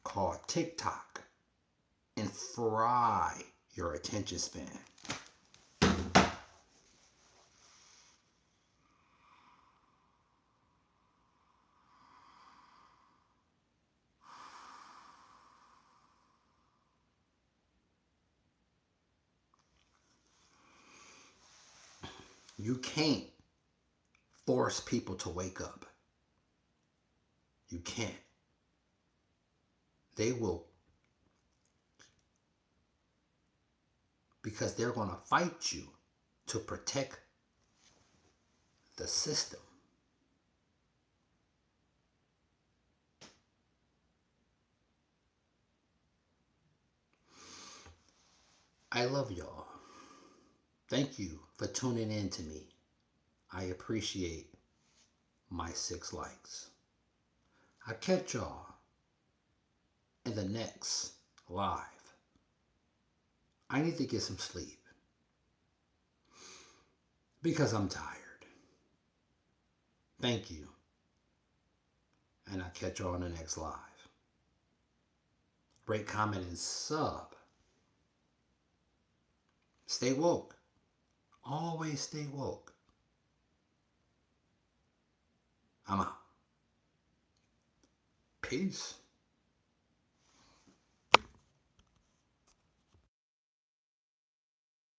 called TikTok and fry your attention span. You can't force people to wake up. You can't. They will, because they're going to fight you to protect the system. I love y'all. Thank you for tuning in to me. I appreciate my 6 likes. I'll catch y'all in the next live. I need to get some sleep because I'm tired. Thank you. And I'll catch y'all in the next live. Rate, comment, and sub. Stay woke. Always stay woke. I'm out. Peace.